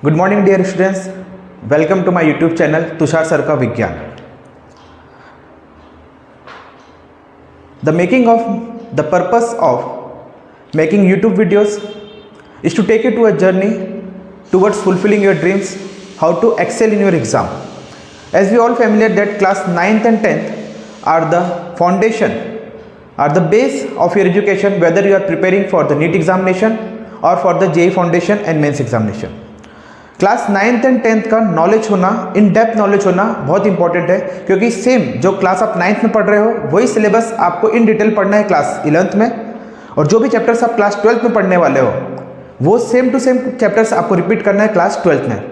Good morning dear students, welcome to my YouTube channel Tushar sir का विज्ञान. The purpose of making YouTube videos is to take you to a journey towards fulfilling your dreams, how to excel in your exam. As we all familiar that class 9th and 10th are the foundation, are the base of your education, whether you are preparing for the NEET examination or for the JEE foundation and mains examination. Class 9th and 10th का knowledge होना, in depth knowledge होना बहुत important है, क्योंकि same जो class आप 9th में पढ़ रहे हो वही सिलेबस आपको इन डिटेल पढ़ना है क्लास 11th में, और जो भी चैप्टर्स आप क्लास 12th में पढ़ने वाले हो वो सेम टू सेम चैप्टर्स आपको रिपीट करना है क्लास 12th में.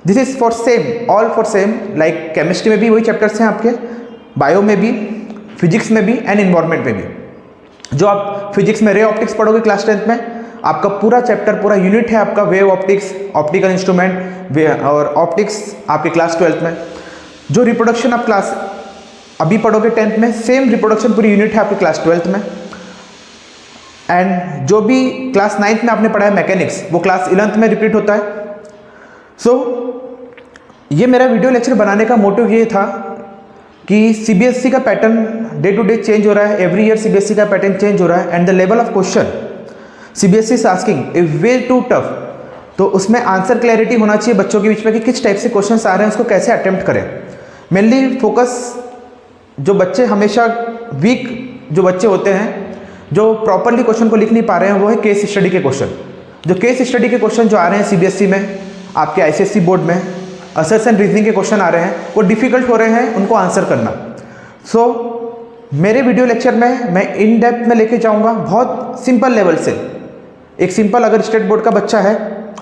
This is for same, all for same. Like chemistry में भी वही चैप्टर्स हैं आपके, बायो में भी, फिजिक्स में भी एंड इन्वायरमेंट में भी. जो आप फिजिक्स में रे ऑप्टिक्स पढ़ोगे क्लास 10th में, आपका पूरा चैप्टर, पूरा यूनिट है आपका वेव ऑप्टिक्स, ऑप्टिकल इंस्ट्रूमेंट और ऑप्टिक्स आपके क्लास 12th में. जो रिप्रोडक्शन आप क्लास अभी पढ़ोगे 10th में, सेम रिप्रोडक्शन पूरी यूनिट है आपके क्लास 12th में. एंड जो भी क्लास 9th में आपने पढ़ा है मैकेनिक्स, वो क्लास 11th में रिपीट होता है. सो ये मेरा वीडियो लेक्चर बनाने का मोटिव ये था कि CBSE का pattern day to day change हो रहा है, एवरी ईयर CBSE का पैटर्न चेंज हो रहा है, and the level of question CBSE is asking a way too tough. तो उसमें आंसर क्लैरिटी होना चाहिए बच्चों के बीच में कि किस टाइप से क्वेश्चंस आ रहे हैं, उसको कैसे अटेम्प्ट करें. मेनली फोकस जो बच्चे हमेशा वीक जो बच्चे होते हैं, जो प्रॉपरली क्वेश्चन को लिख नहीं पा रहे हैं, वो है केस स्टडी के क्वेश्चन. जो केस स्टडी के क्वेश्चन जो आ रहे हैं CBSE में, आपके ICSE बोर्ड में असर्स एंड रीजनिंग के क्वेश्चन आ रहे हैं, वो डिफिकल्ट हो रहे हैं उनको आंसर करना. सो मेरे वीडियो लेक्चर में मैं इन डेप्थ में लेके जाऊँगा, बहुत सिंपल लेवल से. एक सिंपल अगर स्टेट बोर्ड का बच्चा है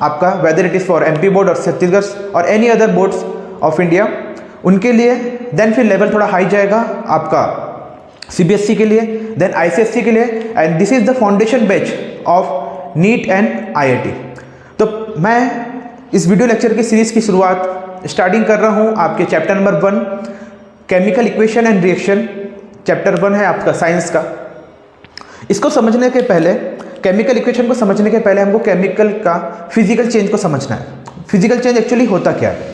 आपका, whether it is for MP board और छत्तीसगढ़ और any other boards of India, उनके लिए देन फिर लेवल थोड़ा हाई जाएगा आपका CBSE के लिए, देन ICSE के लिए, and this is the foundation batch of NEET and IIT. तो मैं इस वीडियो लेक्चर की सीरीज़ की शुरुआत स्टार्टिंग कर रहा हूँ आपके chapter number 1 chemical equation and reaction. Chapter 1 है आपका साइंस का. इसको समझने के पहले, केमिकल इक्वेशन को समझने के पहले हमको केमिकल का फिजिकल चेंज को समझना है. फिजिकल चेंज एक्चुअली होता क्या है,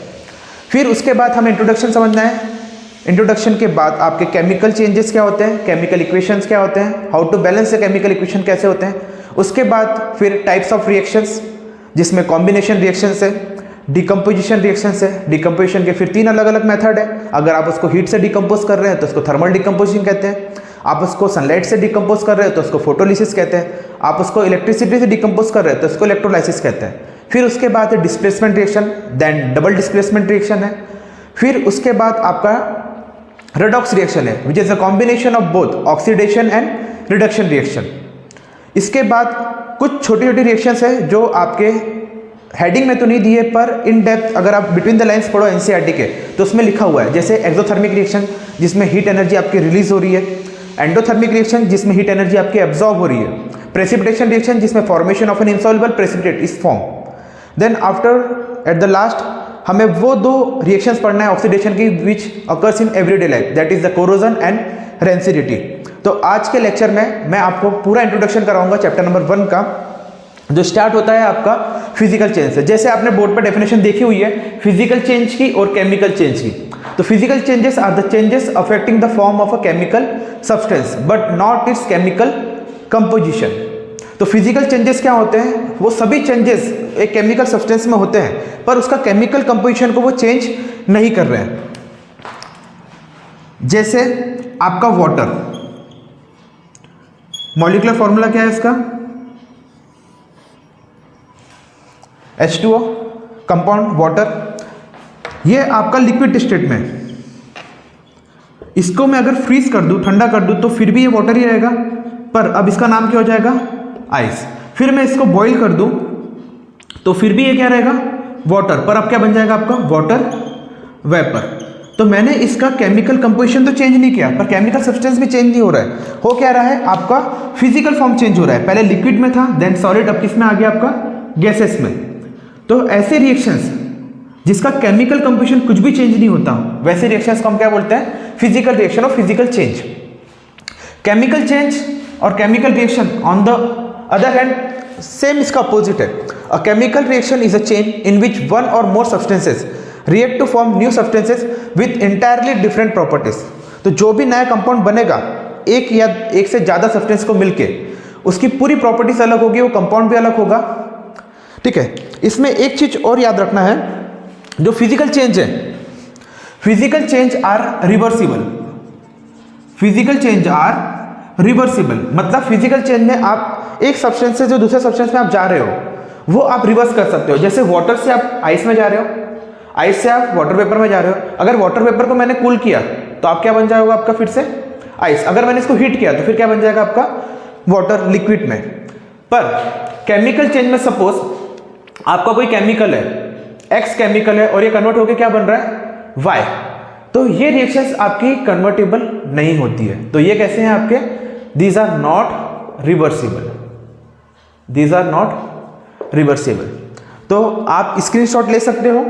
फिर उसके बाद हमें इंट्रोडक्शन समझना है. इंट्रोडक्शन के बाद आपके केमिकल चेंजेस क्या होते हैं, केमिकल इक्वेशंस क्या होते हैं, how to balance the chemical equation कैसे होते हैं. उसके बाद फिर टाइप्स ऑफ रिएक्शंस, जिसमें कॉम्बिनेशन रिएक्शंस है, डिकम्पोजिशन रिएक्शंस है. डिकम्पोजिशन के फिर 3 अलग अलग मेथड है. अगर आप उसको हीट से डिकम्पोज कर रहे हैं तो उसको थर्मल डिकम्पोजिशन कहते हैं. आप उसको सनलाइट से डिकम्पोज कर रहे हैं तो उसको फोटोलिसिस कहते हैं. आप उसको इलेक्ट्रिसिटी से डिकम्पोज कर रहे हैं तो उसको इलेक्ट्रोलाइसिस कहते हैं. फिर उसके बाद है displacement reaction, then double displacement reaction है. फिर उसके बाद आपका रेडॉक्स रिएक्शन है, which is a combination of both oxidation and reduction reaction. इसके बाद कुछ छोटी छोटी रिएक्शंस है जो आपके हेडिंग में तो नहीं दिए, पर इन डेप्थ अगर आप बिटवीन द लाइन्स पढ़ो NCERT के तो उसमें लिखा हुआ है. जैसे एक्सोथर्मिक रिएक्शन, जिसमें हीट एनर्जी आपकी रिलीज हो रही है. एंडोथर्मिक रिएक्शन, जिसमें हीट एनर्जी आपकी एब्जॉर्ब हो रही है. प्रेसिपिटेशन रिएक्शन, जिसमें formation of an insoluble precipitate is form. Then after at the last हमें वो 2 रिएक्शंस पढ़ना है ऑक्सीडेशन की, which occurs in everyday life, that is the corrosion and rancidity. तो आज के लेक्चर में मैं आपको पूरा इंट्रोडक्शन कराऊंगा चैप्टर नंबर 1 का, जो स्टार्ट होता है आपका फिजिकल चेंज से. जैसे आपने बोर्ड पर डेफिनेशन देखी हुई है फिजिकल चेंज की और केमिकल चेंज की. तो physical changes are the changes affecting the form of a chemical substance but not its chemical composition. तो फिजिकल चेंजेस क्या होते हैं, वो सभी चेंजेस एक केमिकल सब्सटेंस में होते हैं, पर उसका केमिकल कंपोजिशन को वो चेंज नहीं कर रहे हैं. जैसे आपका वाटर, मॉलिक्यूलर फॉर्मूला क्या है इसका, H2O, कंपाउंड वाटर. ये आपका लिक्विड स्टेट में, इसको मैं अगर फ्रीज कर दूं, ठंडा कर दूं, तो फिर भी ये वाटर ही रहेगा, पर अब इसका नाम क्या हो जाएगा, आइस. फिर मैं इसको बॉईल कर दूं तो फिर भी ये क्या रहेगा, वाटर, पर अब क्या बन जाएगा आपका, वाटर वेपर. तो मैंने इसका केमिकल कंपोजिशन तो चेंज नहीं किया, पर केमिकल सब्सटेंस भी चेंज नहीं हो रहा है. हो क्या रहा है, आपका फिजिकल फॉर्म चेंज हो रहा है. पहले लिक्विड में था, देन सॉलिड, अब किस में आ गया आपका, गैसेस में. तो ऐसे रिएक्शंस जिसका केमिकल कंपोजिशन कुछ भी चेंज नहीं होता, वैसे रिएक्शंस को हम क्या बोलते हैं, फिजिकल रिएक्शन और फिजिकल चेंज. केमिकल चेंज और chemical reaction on the other hand same इसका अपोजिट है. A chemical reaction is a change in which one or more substances react to form new substances with entirely different properties. तो जो भी नया compound बनेगा एक या एक से ज़्यादा सब्सटेंस को मिलके उसकी पूरी प्रॉपर्टीज अलग होगी, वो कंपाउंड भी अलग होगा। ठीक है, इसमें एक चीज और याद रखना है, जो फिजिकल चेंज है, physical change are reversible. Physical change are reversible मतलब फिजिकल चेंज में आप एक सब्सटेंस से जो दूसरे सब्सटेंस में आप जा रहे हो वो आप रिवर्स कर सकते हो। जैसे वाटर से आप आइस में जा रहे हो, आइस से आप वाटर वेपर में जा रहे हो। अगर वाटर वेपर को मैंने कूल किया तो आप क्या बन जाएगा आपका फिर से आइस। अगर मैंने इसको हीट किया तो फिर क्या बन जाएगा आपका वाटर लिक्विड में। पर केमिकल चेंज में सपोज आपका कोई केमिकल है, एक्स केमिकल है और ये कन्वर्ट होकर क्या बन रहा है वाई, तो ये रिएक्शंस आपकी कन्वर्टेबल नहीं होती है। तो ये कैसे हैं आपके, these are not reversible, these are not reversible. तो आप स्क्रीनशॉट ले सकते हो।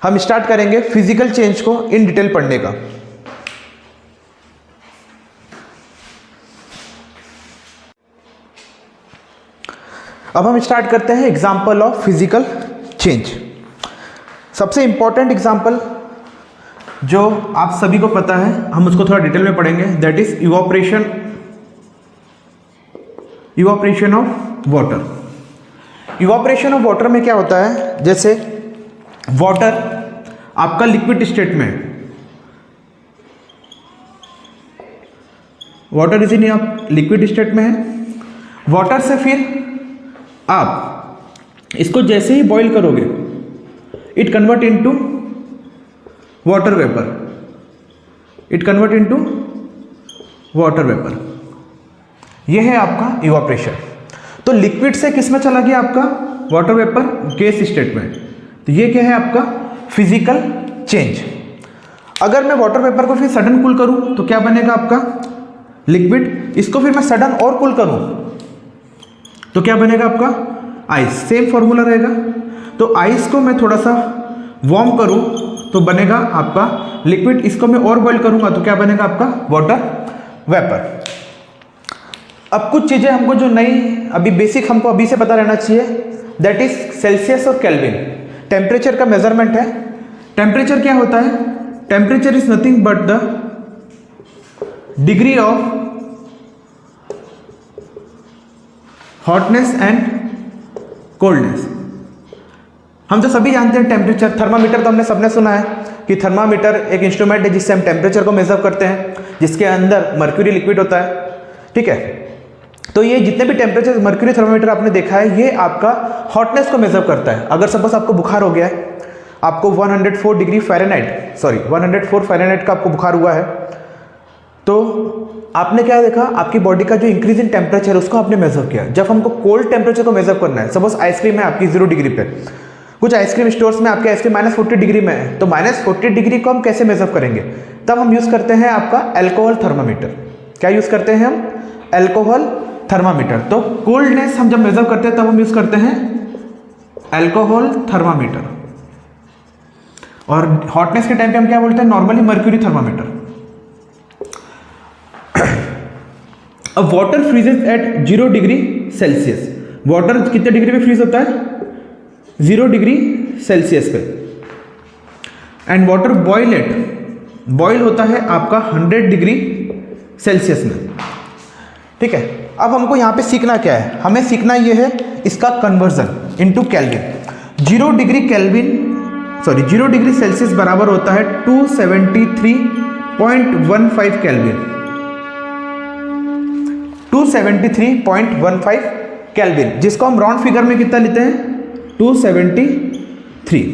हम स्टार्ट करेंगे फिजिकल चेंज को इन डिटेल पढ़ने का। अब हम स्टार्ट करते हैं एग्जाम्पल ऑफ फिजिकल चेंज। सबसे इंपॉर्टेंट एग्जाम्पल जो आप सभी को पता है, हम उसको थोड़ा डिटेल में पढ़ेंगे, that is evaporation, evaporation of water. Evaporation of water में क्या होता है, जैसे वाटर आपका लिक्विड स्टेट में, वाटर इज इन आप लिक्विड स्टेट में है। वाटर से फिर आप इसको जैसे ही बॉईल करोगे it convert into water vapour, it convert into water vapour. यह है आपका इवोपरेशन। तो लिक्विड से किस में चला गया आपका वाटर वेपर, गैस स्टेट में। तो ये क्या है आपका फिजिकल चेंज। अगर मैं वाटर वेपर को फिर सडन कूल करूं तो क्या बनेगा आपका लिक्विड। इसको फिर मैं सडन और कूल करूं तो क्या बनेगा आपका आइस। सेम फॉर्मूला रहेगा। तो आइस को मैं थोड़ा सा वार्म करूं तो बनेगा आपका लिक्विड। इसको मैं और बॉईल करूंगा तो क्या बनेगा आपका वाटर वेपर। अब कुछ चीजें हमको जो नई अभी बेसिक हमको अभी से पता रहना चाहिए, दैट इज सेल्सियस और केल्विन। टेम्परेचर का मेजरमेंट है। टेम्परेचर क्या होता है, temperature is nothing but the degree of hotness and coldness. हम तो सभी जानते हैं टेम्परेचर, थर्मामीटर तो हमने सबने सुना है कि थर्मामीटर एक इंस्ट्रूमेंट है जिससे हम टेम्परेचर को मेजर करते हैं, जिसके अंदर मर्क्यूरी लिक्विड होता है। ठीक है, तो ये जितने भी टेम्परेचर मर्क्यूरी थर्मामीटर आपने देखा है ये आपका हॉटनेस को मेजर करता है। अगर सपोज आपको बुखार हो गया है, आपको 104 डिग्री फ़ारेनहाइट, सॉरी 104 फ़ारेनहाइट का आपको बुखार हुआ है, तो आपने क्या देखा, आपकी बॉडी का जो इंक्रीज इन टेम्परेचर उसको आपने मेजर किया। जब हमको कोल्ड टेम्परेचर को मेजर करना है, सपोज आइसक्रीम है आपकी 0 डिग्री पे, कुछ आइसक्रीम स्टोर्स में आपके आइसक्रीम -40 डिग्री में है, तो -40 डिग्री को हम कैसे मेजर करेंगे, तब हम यूज़ करते हैं आपका एल्कोहल थर्मामीटर। क्या यूज़ करते हैं हम, एल्कोहल थर्मामीटर। तो कोल्डनेस हम जब मेजर करते हैं तब हम यूज़ करते हैं एल्कोहल थर्मामीटर, और हॉटनेस के टाइम पे हम क्या बोलते हैं, नॉर्मली मर्क्यूरी थर्मामीटर। अब water freezes at 0 degree Celsius. Water कितने डिग्री पे फ्रीज होता है, 0 डिग्री सेल्सियस पे। And water boil at, boil होता है आपका 100 डिग्री सेल्सियस में। ठीक है, अब हमको यहाँ पे सीखना क्या है, हमें सीखना ये है इसका conversion into kelvin. 0 degree kelvin, sorry 0 degree Celsius बराबर होता है 273.15 केल्विन, 273.15 केल्विन, जिसको हम राउंड फिगर में कितना लेते हैं 273।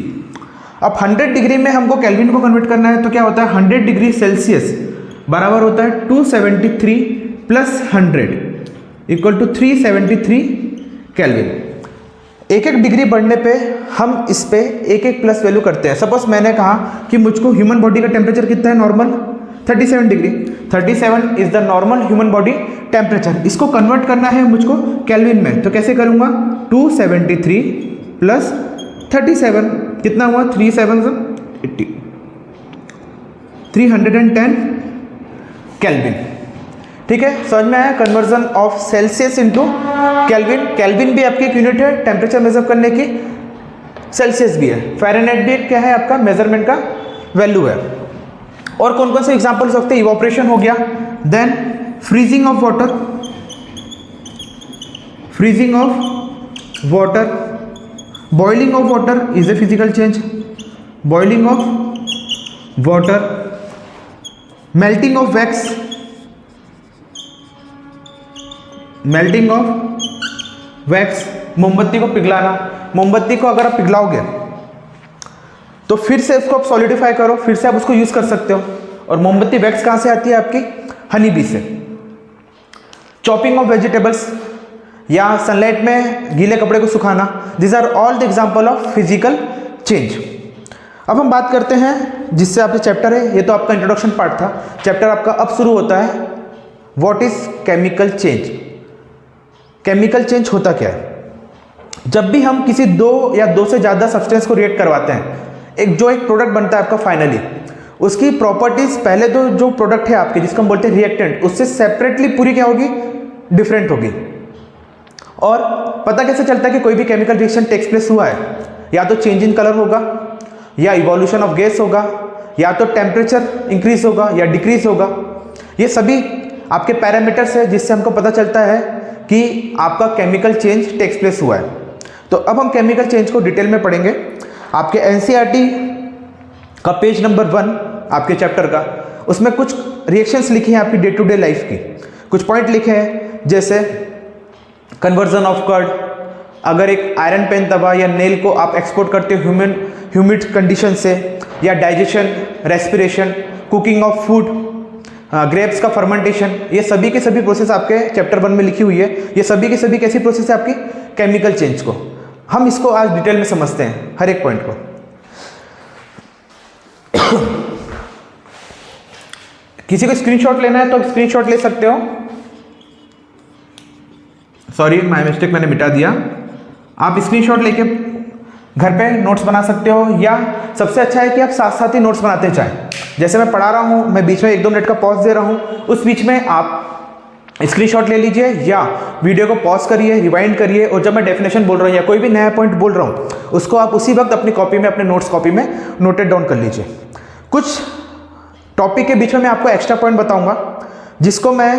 अब 100 डिग्री में हमको केल्विन को कन्वर्ट करना है, तो क्या होता है 100 डिग्री सेल्सियस बराबर होता है 273 प्लस 100 इक्वल टू 373 केल्विन। एक एक डिग्री बढ़ने पे हम इस पे एक एक प्लस वैल्यू करते हैं। सपोज मैंने कहा कि मुझको ह्यूमन बॉडी का टेम्परेचर कितना है normal, 37 degree, 37 is the normal human body temperature. इसको कन्वर्ट करना है मुझको केल्विन में, तो कैसे करूँगा, 273 प्लस 37 कितना हुआ, 310 केल्विन। ठीक है, समझ में आया। Conversion of Celsius into kelvin, kelvin भी आपकी एक यूनिट है टेम्परेचर मेजर करने की, सेल्सियस भी है, फ़ारेनहाइट भी क्या है आपका मेजरमेंट का वैल्यू है। और कौन कौन से एग्जांपल हो सकते हैं, इवोपरेशन हो गया, then freezing of water, freezing of water, boiling of water is a physical change, boiling of water, melting of wax, melting of wax, मोमबत्ती को पिघलाना, मोमबत्ती को अगर आप पिघलाओगे तो फिर से उसको आप सॉलिडिफाई करो, फिर से आप उसको यूज कर सकते हो। और मोमबत्ती वैक्स कहाँ से आती है आपकी, हनी बी से। चॉपिंग ऑफ वेजिटेबल्स या सनलाइट में गीले कपड़े को सुखाना, this are all the example of physical change. अब हम बात करते हैं जिससे आपके चैप्टर है, ये तो आपका इंट्रोडक्शन पार्ट था, चैप्टर आपका अब शुरू होता है what is chemical change. Chemical change होता क्या है, जब भी हम किसी दो या दो से ज़्यादा सब्सटेंस को रिएक्ट करवाते हैं, एक प्रोडक्ट बनता है आपका फाइनली, उसकी प्रॉपर्टीज पहले तो जो प्रोडक्ट है आपके जिसको हम बोलते हैं रिएक्टेंट, उससे सेपरेटली पूरी क्या होगी, डिफरेंट होगी। और पता कैसे चलता है कि कोई भी केमिकल रिएक्शन टेक्स प्लेस हुआ है, या तो चेंज इन कलर होगा, या इवोल्यूशन ऑफ गैस होगा, या तो टेम्परेचर इंक्रीज होगा या डिक्रीज होगा। ये सभी आपके पैरामीटर्स है जिससे हमको पता चलता है कि आपका केमिकल चेंज टेक्स प्लेस हुआ है। तो अब हम केमिकल चेंज को डिटेल में पढ़ेंगे। आपके एनसीईआरटी का पेज नंबर 1 आपके चैप्टर का, उसमें कुछ रिएक्शंस लिखी हैं आपकी डे टू डे लाइफ की, कुछ पॉइंट लिखे हैं जैसे कन्वर्जन ऑफ कर्ड, अगर एक आयरन पेन तवा या नेल को आप एक्सपोर्ट करते हो ह्यूमिड कंडीशन से, या digestion, respiration, cooking of food, grapes का फर्मेंटेशन, ये सभी के सभी प्रोसेस आपके चैप्टर 1 में लिखी हुई है। ये सभी की सभी कैसी प्रोसेस है आपकी, केमिकल चेंज को। हम इसको आज डिटेल में समझते हैं हर एक पॉइंट को। किसी को स्क्रीनशॉट लेना है तो स्क्रीनशॉट ले सकते हो, सॉरी माय मिस्टेक, मैंने मिटा दिया। आप स्क्रीनशॉट लेके घर पे नोट्स बना सकते हो, या सबसे अच्छा है कि आप साथ साथ ही नोट्स बनाते जाएं। जैसे मैं पढ़ा रहा हूं, मैं बीच में 1-2 मिनट का पॉज दे रहा हूं, उस बीच में आप स्क्रीनशॉट ले लीजिए या वीडियो को पॉज करिए, रिवाइंड करिए, और जब मैं डेफिनेशन बोल रहा हूँ या कोई भी नया पॉइंट बोल रहा हूँ उसको आप उसी वक्त अपनी कॉपी में, अपने नोट्स कॉपी में नोटेड डाउन कर लीजिए। कुछ टॉपिक के बीच में मैं आपको एक्स्ट्रा पॉइंट बताऊंगा जिसको मैं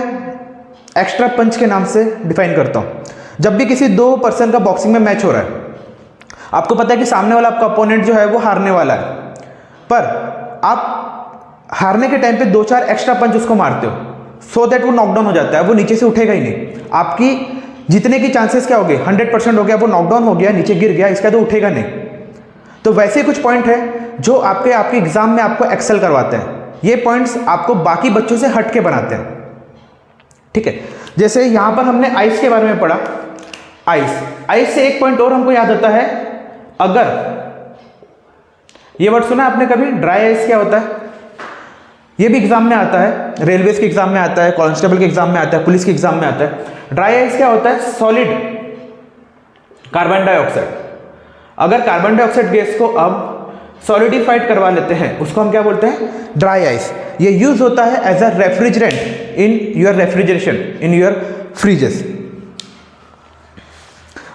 एक्स्ट्रा पंच के नाम से डिफाइन करता हूँ। जब भी किसी 2 पर्सन का बॉक्सिंग में मैच हो रहा है, आपको पता है कि सामने वाला आपका अपोनेंट जो है वो हारने वाला है, पर आप हारने के टाइम पे 2-4 एक्स्ट्रा पंच उसको मारते हो, सो दैट वो नॉकडाउन हो जाता है, वो नीचे से उठेगा ही नहीं। आपकी जीतने की चांसेस क्या हो गए, 100% हो गया, वो नॉकडाउन हो गया, नीचे गिर गया, इसका तो उठेगा नहीं। तो वैसे कुछ पॉइंट है जो आपके एग्जाम में आपको एक्सेल करवाते हैं। ये पॉइंट्स आपको बाकी बच्चों से हट के बनाते हैं, ठीक है। जैसे यहां पर हमने आइस के बारे में पढ़ा, आइस से एक पॉइंट और हमको याद आता है, अगर ये वर्ड सुना आपने कभी, ड्राई आइस क्या होता है, ये भी एग्जाम में आता है, रेलवेज के एग्जाम में आता है, कांस्टेबल के एग्जाम में आता है, पुलिस के एग्जाम में आता है। ड्राई आइस क्या होता है, सॉलिड कार्बन डाइऑक्साइड। अगर कार्बन डाइऑक्साइड गैस को अब सॉलिडिफाइड करवा लेते हैं, उसको हम क्या बोलते हैं, ड्राई आइस। ये यूज होता है as a refrigerant in your refrigeration, in your fridges.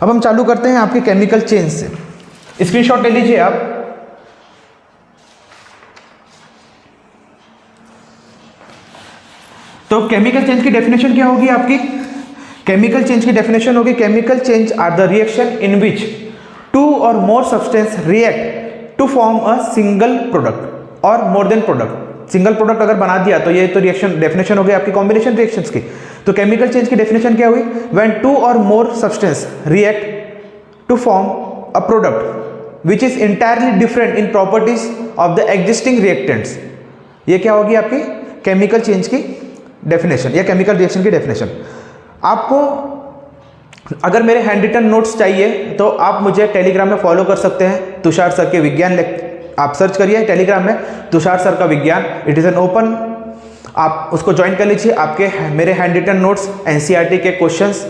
अब हम चालू करते हैं आपके केमिकल चेंज से। स्क्रीनशॉट ले लीजिए आप। तो केमिकल चेंज की डेफिनेशन क्या होगी आपकी, केमिकल चेंज की डेफिनेशन होगी, chemical change are the reaction in which 2 और more substance react to form a single product or more than product. Single product अगर बना दिया तो ये तो रिएक्शन डेफिनेशन हो गई आपकी कॉम्बिनेशन रिएक्शंस की। तो केमिकल चेंज की डेफिनेशन क्या हुई, व्हेन 2 और more substance react to form a product which is entirely different in properties of the existing reactants. ये क्या होगी आपकी केमिकल चेंज की डेफिनेशन या केमिकल रिएक्शन की डेफिनेशन। आपको अगर मेरे हैंड रिटन नोट्स चाहिए तो आप मुझे टेलीग्राम में फॉलो कर सकते हैं, तुषार सर के विज्ञान, आप सर्च करिए टेलीग्राम में तुषार सर का विज्ञान, इट इज़ एन ओपन, आप उसको ज्वाइन कर लीजिए। आपके मेरे हैंड रिटन नोट्स, एनसीईआरटी के क्वेश्चंस,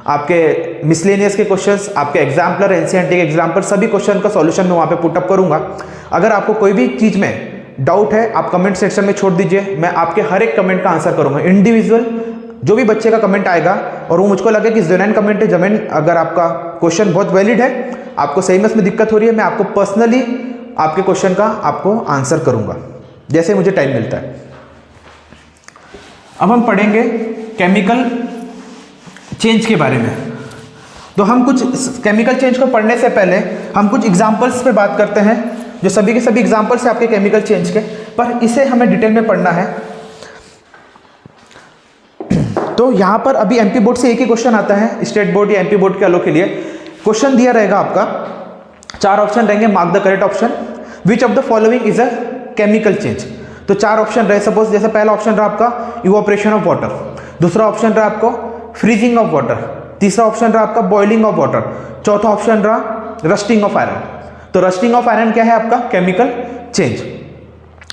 आपके मिसलेनियस के क्वेश्चंस, आपके एग्जाम्पलर, एनसीईआरटी के एग्जाम्पलर, सभी क्वेश्चन का सॉल्यूशन मैं वहाँ पे पुटअप करूँगा। अगर आपको कोई भी चीज़ में डाउट है आप कमेंट सेक्शन में छोड़ दीजिए, मैं आपके हर एक कमेंट का आंसर करूँगा। इंडिविजुअल जो भी बच्चे का कमेंट आएगा और वो मुझको लगे कि जेन्युइन कमेंट है, जमीन अगर आपका क्वेश्चन बहुत वैलिड है, आपको सही में इसमें दिक्कत हो रही है, मैं आपको पर्सनली आपके क्वेश्चन का आपको आंसर करूंगा जैसे मुझे टाइम मिलता है। अब हम पढ़ेंगे केमिकल चेंज के बारे में। तो हम कुछ केमिकल चेंज को पढ़ने से पहले हम कुछ एग्जाम्पल्स पे बात करते हैं, जो सभी के सभी एग्जाम्पल्स हैं आपके केमिकल चेंज के, पर इसे हमें डिटेल में पढ़ना है। तो यहाँ पर अभी एमपी बोर्ड से एक ही क्वेश्चन आता है, स्टेट बोर्ड या एमपी बोर्ड के आलोक के लिए क्वेश्चन दिया रहेगा आपका, 4 ऑप्शन रहेंगे, mark the correct option, which of the following is a chemical change. तो 4 ऑप्शन रहे, सपोज जैसे पहला ऑप्शन रहा आपका इवोपरेशन ऑफ वाटर, दूसरा ऑप्शन रहा आपको फ्रीजिंग ऑफ वाटर, तीसरा ऑप्शन रहा आपका बॉइलिंग ऑफ वाटर, चौथा ऑप्शन रहा रस्टिंग ऑफ आयरन। तो रस्टिंग ऑफ आयरन क्या है आपका केमिकल चेंज।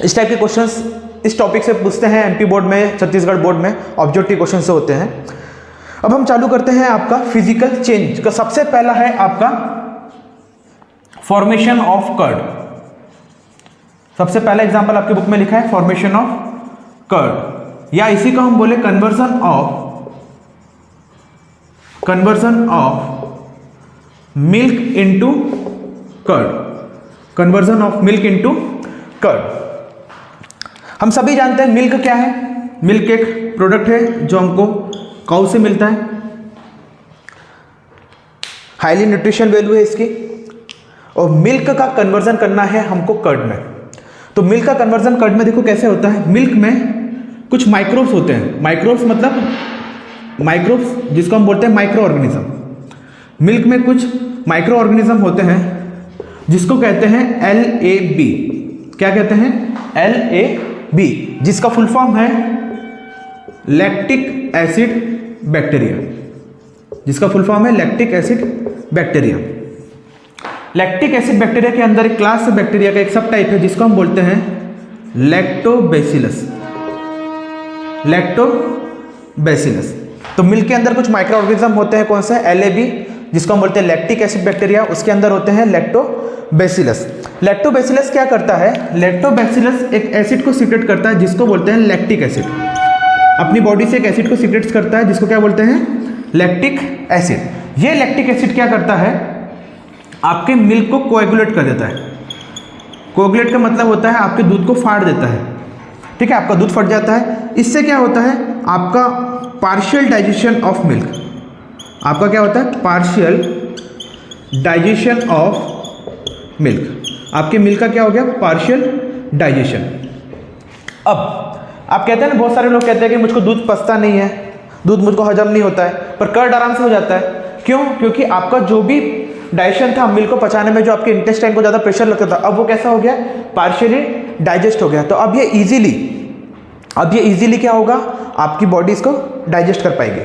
इस टाइप के क्वेश्चंस इस टॉपिक से पूछते हैं एमपी बोर्ड में, छत्तीसगढ़ बोर्ड में ऑब्जेक्टिव क्वेश्चन से होते हैं। अब हम चालू करते हैं आपका फिजिकल चेंज का। सबसे पहला है आपका फॉर्मेशन ऑफ कर्ड। सबसे पहला एग्जांपल आपके बुक में लिखा है फॉर्मेशन ऑफ कर्ड, या इसी को हम बोले conversion of milk into curd, conversion of milk into curd. हम सभी जानते हैं मिल्क क्या है। मिल्क एक प्रोडक्ट है जो हमको काऊ से मिलता है, हाईली न्यूट्रिशन वैल्यू है इसकी, और मिल्क का कन्वर्जन करना है हमको कर्ड में। तो मिल्क का कन्वर्जन कर्ड में देखो कैसे होता है। मिल्क में कुछ माइक्रोब्स होते हैं, माइक्रोब्स मतलब माइक्रोब्स जिसको हम बोलते हैं माइक्रो ऑर्गेनिज्म। मिल्क में कुछ माइक्रो ऑर्गेनिज्म होते हैं जिसको कहते हैं LAB। क्या कहते हैं? LAB, जिसका फुल फॉर्म है लैक्टिक एसिड बैक्टीरिया, जिसका फुल फॉर्म है lactic acid bacteria. Lactic acid bacteria के अंदर एक क्लास बैक्टीरिया का एक सब टाइप है जिसको हम बोलते हैं लैक्टोबैसिलस। लैक्टोबैसिलस। तो मिल्क के अंदर कुछ माइक्रो ऑर्गेनिज्म होते हैं, कौन से? LAB, जिसको हम बोलते हैं लैक्टिक एसिड बैक्टीरिया, उसके अंदर होते हैं लैक्टोबैसिलस। लैक्टोबैसिलस क्या करता है? लैक्टोबैसिलस एक एसिड को सीक्रेट करता है जिसको बोलते हैं लैक्टिक एसिड। अपनी बॉडी से एक एसिड को सीक्रेट करता है जिसको क्या बोलते हैं? Lactic acid. ये लैक्टिक एसिड क्या करता है? आपके मिल्क को कोएगुलेट कर देता है। कोएगुलेट का मतलब होता है आपके दूध को फाड़ देता है, ठीक है, आपका दूध फट जाता है। इससे क्या होता है? आपका पार्शियल डाइजेशन ऑफ मिल्क। आपका क्या होता है? Partial digestion of milk. आपके मिल्क का क्या हो गया? Partial digestion. अब आप कहते हैं ना, बहुत सारे लोग कहते हैं कि मुझको दूध पचता नहीं है, दूध मुझको हजम नहीं होता है, पर कर्ड आराम से हो जाता है। क्यों? क्योंकि आपका जो भी डाइजेशन था मिल्क को पचाने में, जो आपके इंटेस्टाइन को ज़्यादा प्रेशर लगता था, अब वो कैसा हो गया? पार्शियली डाइजेस्ट हो गया। तो अब ये इजीली क्या होगा? आपकी बॉडी इसको डाइजेस्ट कर पाएगी,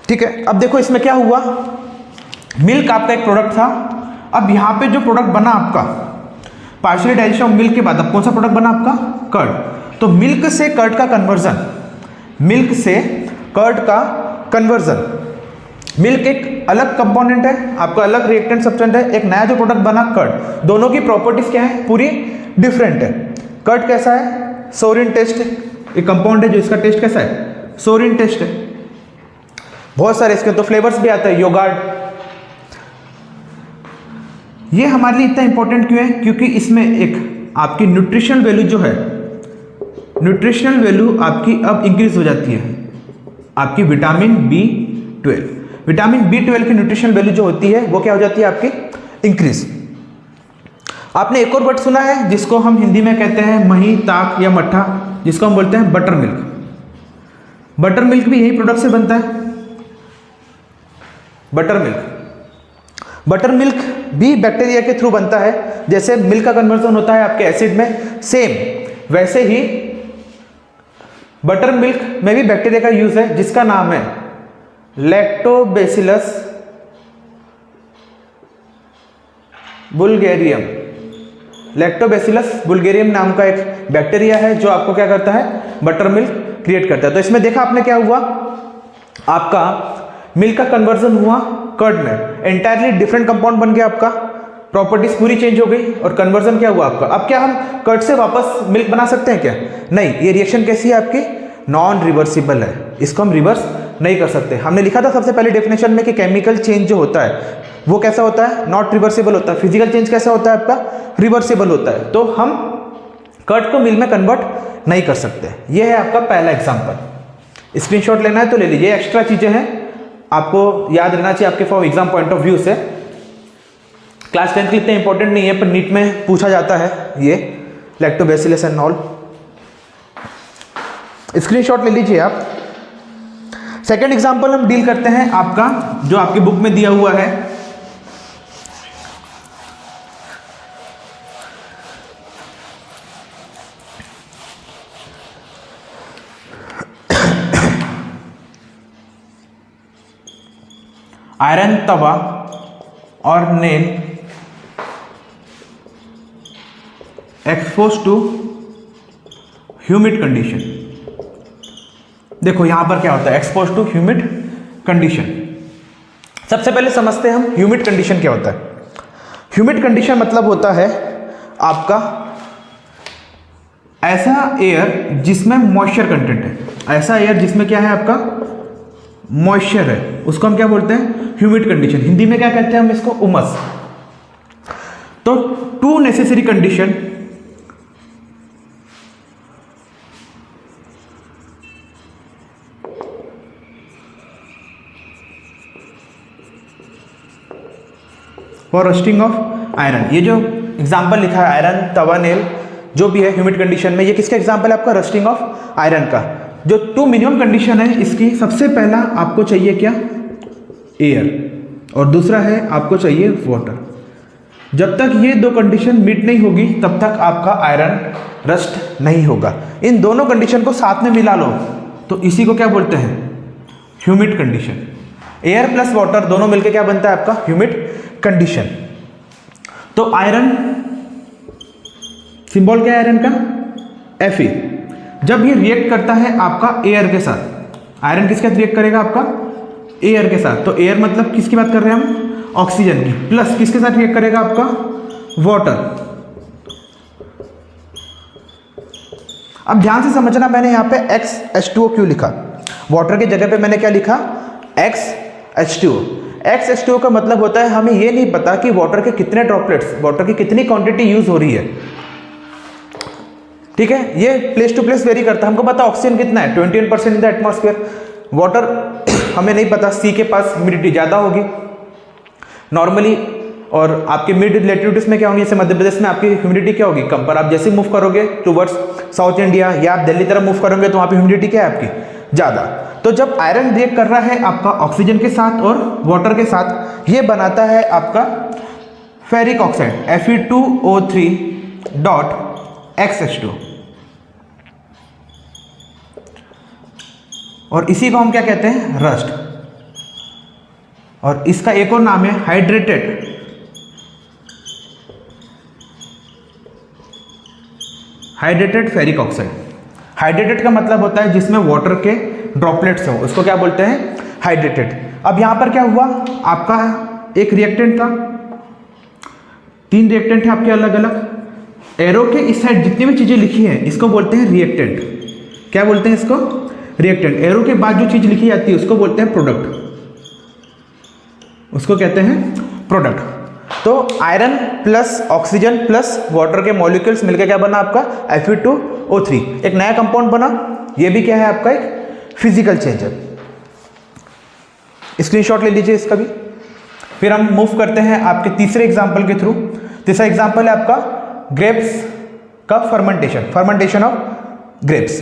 ठीक है। अब देखो इसमें क्या हुआ, मिल्क आपका एक प्रोडक्ट था, अब यहाँ पे जो प्रोडक्ट बना आपका पार्शियली डाइजेशन ऑफ मिल्क के बाद अब कौन सा प्रोडक्ट बना आपका? कर्ड। तो मिल्क से कर्ड का कन्वर्जन, मिल्क से कर्ड का कन्वर्जन, मिल्क एक अलग कंपोनेंट है, आपका अलग रिएक्टेंट सब्सटेंस है, एक नया जो प्रोडक्ट बना कर्ड, दोनों की प्रॉपर्टीज क्या है? पूरी डिफरेंट है। कर्ड कैसा है? सोरिन टेस्ट, एक कंपाउंड है जो इसका टेस्ट कैसा है? सोरिन टेस्ट है। बहुत सारे इसके तो फ्लेवर्स भी आते हैं, योगार्ट। ये हमारे लिए इतना इंपॉर्टेंट क्यों है? क्योंकि इसमें एक आपकी न्यूट्रिशनल वैल्यू जो है, न्यूट्रिशनल वैल्यू आपकी अब इंक्रीज हो जाती है, आपकी विटामिन B12। विटामिन B12 की न्यूट्रिशनल वैल्यू जो होती है वो क्या हो जाती है? आपकी इंक्रीज। आपने एक और वर्ड सुना है जिसको हम हिंदी में कहते हैं मही, ताक या मट्ठा, जिसको हम बोलते हैं बटर मिल्क। बटर मिल्क भी यही प्रोडक्ट से बनता है, बटर मिल्क। बटर मिल्क भी बैक्टीरिया के थ्रू बनता है। जैसे मिल्क का कन्वर्जन होता है आपके एसिड में, सेम वैसे ही बटर मिल्क में भी बैक्टीरिया का यूज है जिसका नाम है लैक्टोबैसिलस बुल्गेरियम। लैक्टोबैसिलस बुल्गेरियम नाम का एक बैक्टीरिया है जो आपको क्या करता है? बटर मिल्क क्रिएट करता है। तो इसमें देखा आपने क्या हुआ, आपका मिल्क का कन्वर्जन हुआ कर्ड में, एंटायरली डिफरेंट कंपाउंड बन गया, आपका प्रॉपर्टीज पूरी चेंज हो गई और कन्वर्जन क्या हुआ आपका। अब क्या हम कर्ड से वापस मिल्क बना सकते हैं क्या? नहीं। ये रिएक्शन कैसी है आपकी? नॉन रिवर्सिबल है। इसको हम रिवर्स नहीं कर सकते। हमने लिखा था सबसे पहले डेफिनेशन में कि केमिकल चेंज जो होता है वो कैसा होता है, नॉट रिवर्सिबल होता है। फिजिकल चेंज कैसा होता है आपका, रिवर्सिबल होता है। तो हम कर्ड को मिल में कन्वर्ट नहीं कर सकते। ये है आपका पहला एग्जाम्पल। स्क्रीनशॉट लेना है तो ले लीजिए, एक्स्ट्रा चीजें हैं आपको याद रहना चाहिए आपके for exam point of view से। क्लास 10 के लिए इतना इंपॉर्टेंट नहीं है पर नीट में पूछा जाता है ये लैक्टोबैसिलस एंड ऑल। स्क्रीनशॉट ले लीजिए आप। सेकंड एग्जांपल हम डील करते हैं आपका जो आपकी बुक में दिया हुआ है, आयरन तवा और nail expose to humid condition. देखो यहां पर क्या होता है, एक्सपोज टू ह्यूमिड कंडीशन। सबसे पहले समझते हैं हम ह्यूमिड कंडीशन क्या होता है। ह्यूमिड कंडीशन मतलब होता है आपका ऐसा एयर जिसमें मॉइस्चर कंटेंट है। ऐसा एयर जिसमें क्या है आपका मॉइस्चर है, उसको हम क्या बोलते हैं, ह्यूमिड कंडीशन। हिंदी में क्या कहते हैं हम इसको, उमस। तो two necessary condition for roasting of iron. ये जो एग्जाम्पल लिखा है आयरन तवा नेल जो भी है ह्यूमिड कंडीशन में, ये किसका एग्जाम्पल है आपका, रोस्टिंग ऑफ आयरन का। जो टू मिनिमम कंडीशन है इसकी, सबसे पहला आपको चाहिए क्या, एयर, और दूसरा है आपको चाहिए वाटर। जब तक ये दो कंडीशन मीट नहीं होगी तब तक आपका आयरन रस्ट नहीं होगा। इन दोनों कंडीशन को साथ में मिला लो तो इसी को क्या बोलते हैं, humid condition. Air plus water दोनों मिलकर क्या बनता है आपका, ह्यूमिड कंडीशन। तो आयरन सिंबल क्या है आयरन का, Fe। जब ये रिएक्ट करता है आपका एयर के साथ, आयरन किसके साथ रिएक्ट करेगा आपका, एयर के साथ। तो एयर मतलब किसकी बात कर रहे हैं हम, ऑक्सीजन की। प्लस किसके साथ रिएक्ट करेगा आपका, वाटर। अब ध्यान से समझना, मैंने यहां पे XH2O क्यों लिखा, वाटर की जगह पे मैंने क्या लिखा, XH2O। XH2O का मतलब होता है हमें ये नहीं पता कि वाटर के कितने ड्रॉपलेट्स, वाटर की कितनी क्वांटिटी यूज हो रही है, ठीक है। ये प्लेस टू प्लेस वेरी करता है। हमको पता ऑक्सीजन कितना है, 21% इन द एटमॉस्फेयर। वाटर हमें नहीं पता, सी के पास ह्यूमिडिटी ज़्यादा होगी नॉर्मली, और आपके मिड लेटिट्यूड्स में क्या होंगे, जैसे मध्य प्रदेश में आपकी ह्यूमिडिटी क्या होगी, कम। पर आप जैसे मूव करोगे टूवर्ड्स साउथ इंडिया या आप दिल्ली तरफ मूव करोगे तो वहाँ पे ह्यूमिडिटी क्या है आपकी, ज़्यादा। तो जब आयरन रिएक्ट कर रहा है आपका ऑक्सीजन के साथ और वाटर के साथ, ये बनाता है आपका ferric oxide Fe2O3 dot XH2, और इसी को हम क्या कहते हैं, रस्ट। और इसका एक और नाम है हाइड्रेटेड फेरिक ऑक्साइड। हाइड्रेटेड का मतलब होता है जिसमें वाटर के ड्रॉपलेट्स हो, उसको क्या बोलते हैं, हाइड्रेटेड। अब यहां पर क्या हुआ, आपका एक रिएक्टेंट था, 3 रिएक्टेंट है आपके अलग अलग। एरो के इस साइड जितनी भी चीजें लिखी हैं इसको बोलते हैं रिएक्टेंट। क्या बोलते हैं इसको, रिएक्टेंट। एरो के बाद जो चीज लिखी जाती है उसको बोलते हैं प्रोडक्ट, उसको कहते हैं प्रोडक्ट। तो iron plus oxygen plus water के मॉलिक्यूल्स मिलकर क्या बना आपका, Fe2O3, एक नया कंपाउंड बना। ये भी क्या है आपका, एक फिजिकल चेंज है। स्क्रीनशॉट ले लीजिए इसका भी। फिर हम मूव करते हैं आपके तीसरे एग्जाम्पल के थ्रू। तीसरा एग्जाम्पल है आपका ग्रेप्स का फर्मेंटेशन, फर्मेंटेशन ऑफ ग्रेप्स।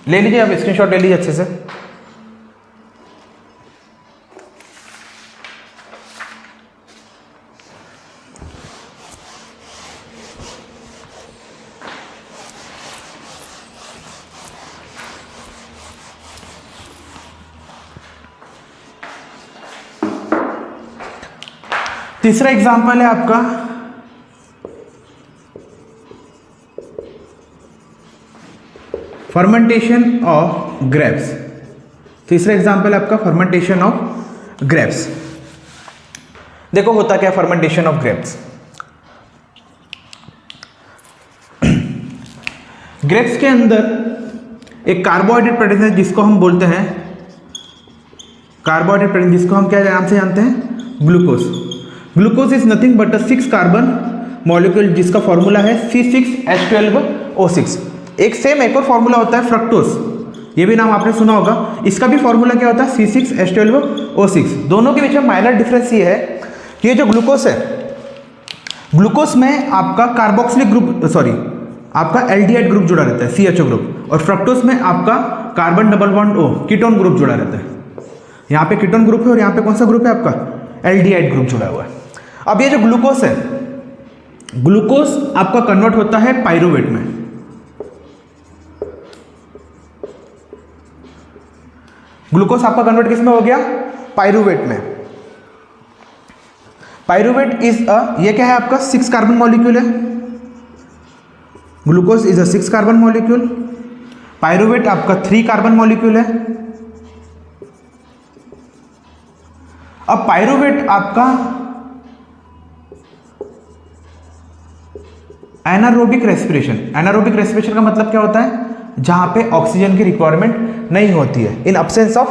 ले लीजिए अब स्क्रीनशॉट ले लीजिए अच्छे से। तीसरा एग्जाम्पल है आपका फर्मेंटेशन ऑफ ग्रेप्स। तीसरा एग्जाम्पल है आपका फर्मेंटेशन ऑफ ग्रेप्स। देखो होता क्या फर्मेंटेशन ऑफ ग्रेप्स, ग्रेप्स के अंदर एक कार्बोहाइड्रेट प्रोटीन है जिसको हम बोलते हैं कार्बोहाइड्रेट प्रोटीन, जिसको हम क्या नाम से जानते हैं, glucose. Glucose is nothing but a 6 carbon molecule जिसका फॉर्मूला है C6H12O6। एक और फॉर्मूला होता है फ्रक्टोज, ये भी नाम आपने सुना होगा, इसका भी फॉर्मूला क्या होता है C6H12O6। दोनों के बीच में माइनर डिफरेंस ये है कि ये जो ग्लूकोज है, ग्लूकोज में आपका कार्बोक्सिलिक ग्रुप आपका एल्डिहाइड ग्रुप जुड़ा रहता है CHO ग्रुप, और फ्रक्टोज में आपका carbon double bond O ketone group जुड़ा रहता है। यहाँ पे कीटोन ग्रुप है और यहाँ पे कौन सा ग्रुप है आपका, एल्डिहाइड ग्रुप जुड़ा हुआ है। अब ये जो ग्लूकोज है, ग्लूकोज आपका कन्वर्ट होता है पाइरूवेट में। ग्लूकोज आपका कन्वर्ट किस में हो गया, पाइरूवेट में। पाइरूवेट इज ये क्या है आपका 6 कार्बन मॉलिक्यूल है, glucose is a 6 carbon molecule, pyruvate आपका 3 कार्बन मॉलिक्यूल है। अब पाइरूवेट आपका एनारोबिक रेस्पिरेशन का मतलब क्या होता है, जहां पे ऑक्सीजन की रिक्वायरमेंट नहीं होती है, इन absence of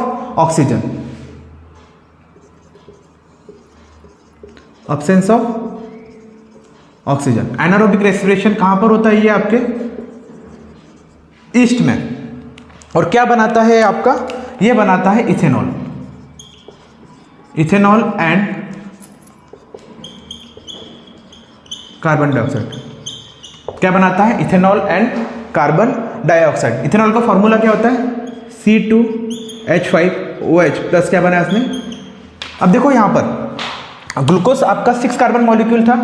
oxygen, anaerobic respiration कहां पर होता है, ये आपके ईस्ट में। और क्या बनाता है आपका, ये बनाता है इथेनॉल एंड कार्बन डाइऑक्साइड। क्या बनाता है, ethanol and carbon dioxide. Ethanol का फॉर्मूला क्या होता है C2H5OH प्लस क्या बना है इसमें। अब देखो यहां पर ग्लूकोज आपका 6 कार्बन मॉलिक्यूल था,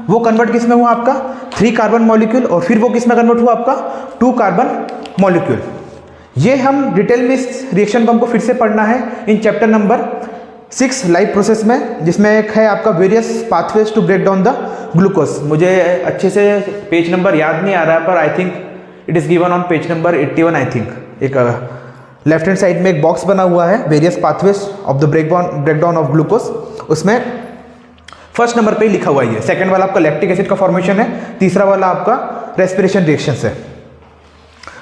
वो कन्वर्ट किस में हुआ आपका 3 कार्बन मॉलिक्यूल, और फिर वो किस में कन्वर्ट हुआ आपका 2 कार्बन मॉलिक्यूल। ये हम डिटेल में इस रिएक्शन को हमको फिर से पढ़ना है in chapter number 6 life process में, जिसमें एक है आपका various pathways to break down the glucose. मुझे अच्छे से पेज नंबर याद नहीं आ रहा है, पर I think it is given on page number 81 I think. एक लेफ्ट हैंड साइड में एक बॉक्स बना हुआ है, various pathways of the breakdown of glucose, उसमें फर्स्ट नंबर पे ही लिखा हुआ है। सेकंड वाला आपका लैक्टिक एसिड का फॉर्मेशन है, तीसरा वाला आपका रेस्पिरेशन रिएक्शन है।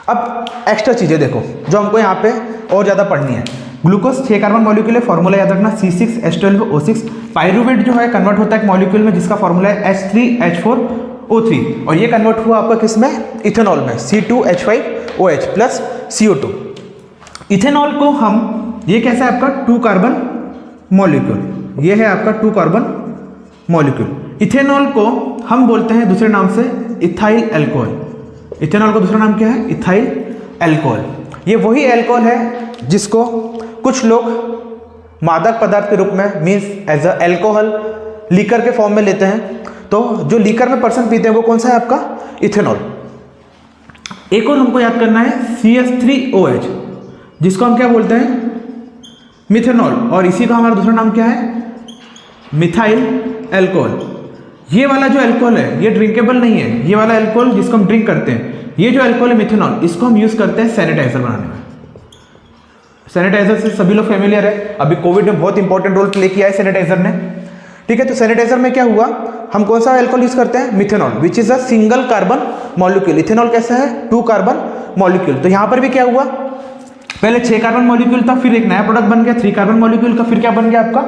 अब एक्स्ट्रा चीज़ें देखो जो हमको यहाँ पे और ज़्यादा पढ़नी है। ग्लूकोज 6 कार्बन मॉलिक्यूल है, फॉर्मूला याद रखना C6H12O6। पाइरूवेट जो है कन्वर्ट होता है एक मॉलिक्यूल में जिसका फॉर्मूला है H3H4O3, और ये कन्वर्ट हुआ आपका किस में, इथेनॉल में C2H5OH प्लस CO2। इथेनॉल को हम, ये कैसा है आपका 2 कार्बन मॉलिक्यूल, ये है आपका 2 कार्बन मॉलिक्यूल। इथेनॉल को हम बोलते हैं दूसरे नाम से इथाइल एल्कोहल। इथेनॉल का दूसरा नाम क्या है, इथाइल एल्कोहल। ये वही एल्कोहल है जिसको कुछ लोग मादक पदार्थ के रूप में, means as a alcohol liquor के फॉर्म में लेते हैं। तो जो लीकर में पर्सन पीते हैं वो कौन सा है आपका, इथेनॉल। एक और हमको याद करना है CH3OH, जिसको हम क्या बोलते हैं, मिथेनॉल, और इसी का हमारा दूसरा नाम क्या है, मिथाइल एल्कोहल। ये वाला जो एल्कोहल है ये ड्रिंकेबल नहीं है, ये वाला एल्कोहल जिसको हम ड्रिंक करते हैं, ये जो एल्कोहल है मिथेनॉल, इसको हम यूज़ करते हैं सैनिटाइजर बनाने में। सैनिटाइजर से सभी लोग फेमिलियर है, अभी कोविड में बहुत इंपॉर्टेंट रोल प्ले किया है सैनिटाइजर ने, ठीक है। तो सैनिटाइजर में क्या हुआ, हम कौन सा एल्कोहल यूज करते हैं, methanol, which is a single carbon molecule. Ethanol कैसा है, 2 कार्बन मॉलिक्यूल। तो यहां पर भी क्या हुआ, पहले 6 कार्बन मॉलिक्यूल था, फिर एक नया प्रोडक्ट बन गया 3 कार्बन मॉलिक्यूल का, फिर क्या बन गया आपका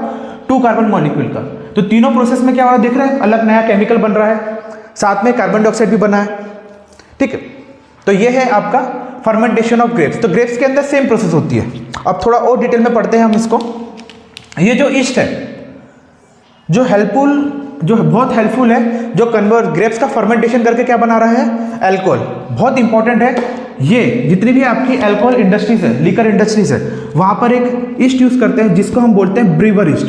2 कार्बन मॉलिक्यूल का। तो तीनों प्रोसेस में क्या हो रहा है देख रहे हैं, अलग नया केमिकल बन रहा है, साथ में कार्बन डाइऑक्साइड भी बना है, ठीक है। तो ये है आपका फर्मेंटेशन ऑफ ग्रेप्स। तो ग्रेप्स के अंदर सेम प्रोसेस होती है। अब थोड़ा और डिटेल में पढ़ते हैं हम इसको। ये जो ईस्ट है, जो बहुत हेल्पफुल है, जो ग्रेप्स का फर्मेंटेशन करके क्या बना रहा है, अल्कोहल। बहुत इंपॉर्टेंट है ये, जितनी भी आपकी अल्कोहल इंडस्ट्रीज है, लीकर इंडस्ट्रीज है, वहां पर एक ईस्ट यूज करते हैं जिसको हम बोलते हैं ब्रीवर ईस्ट।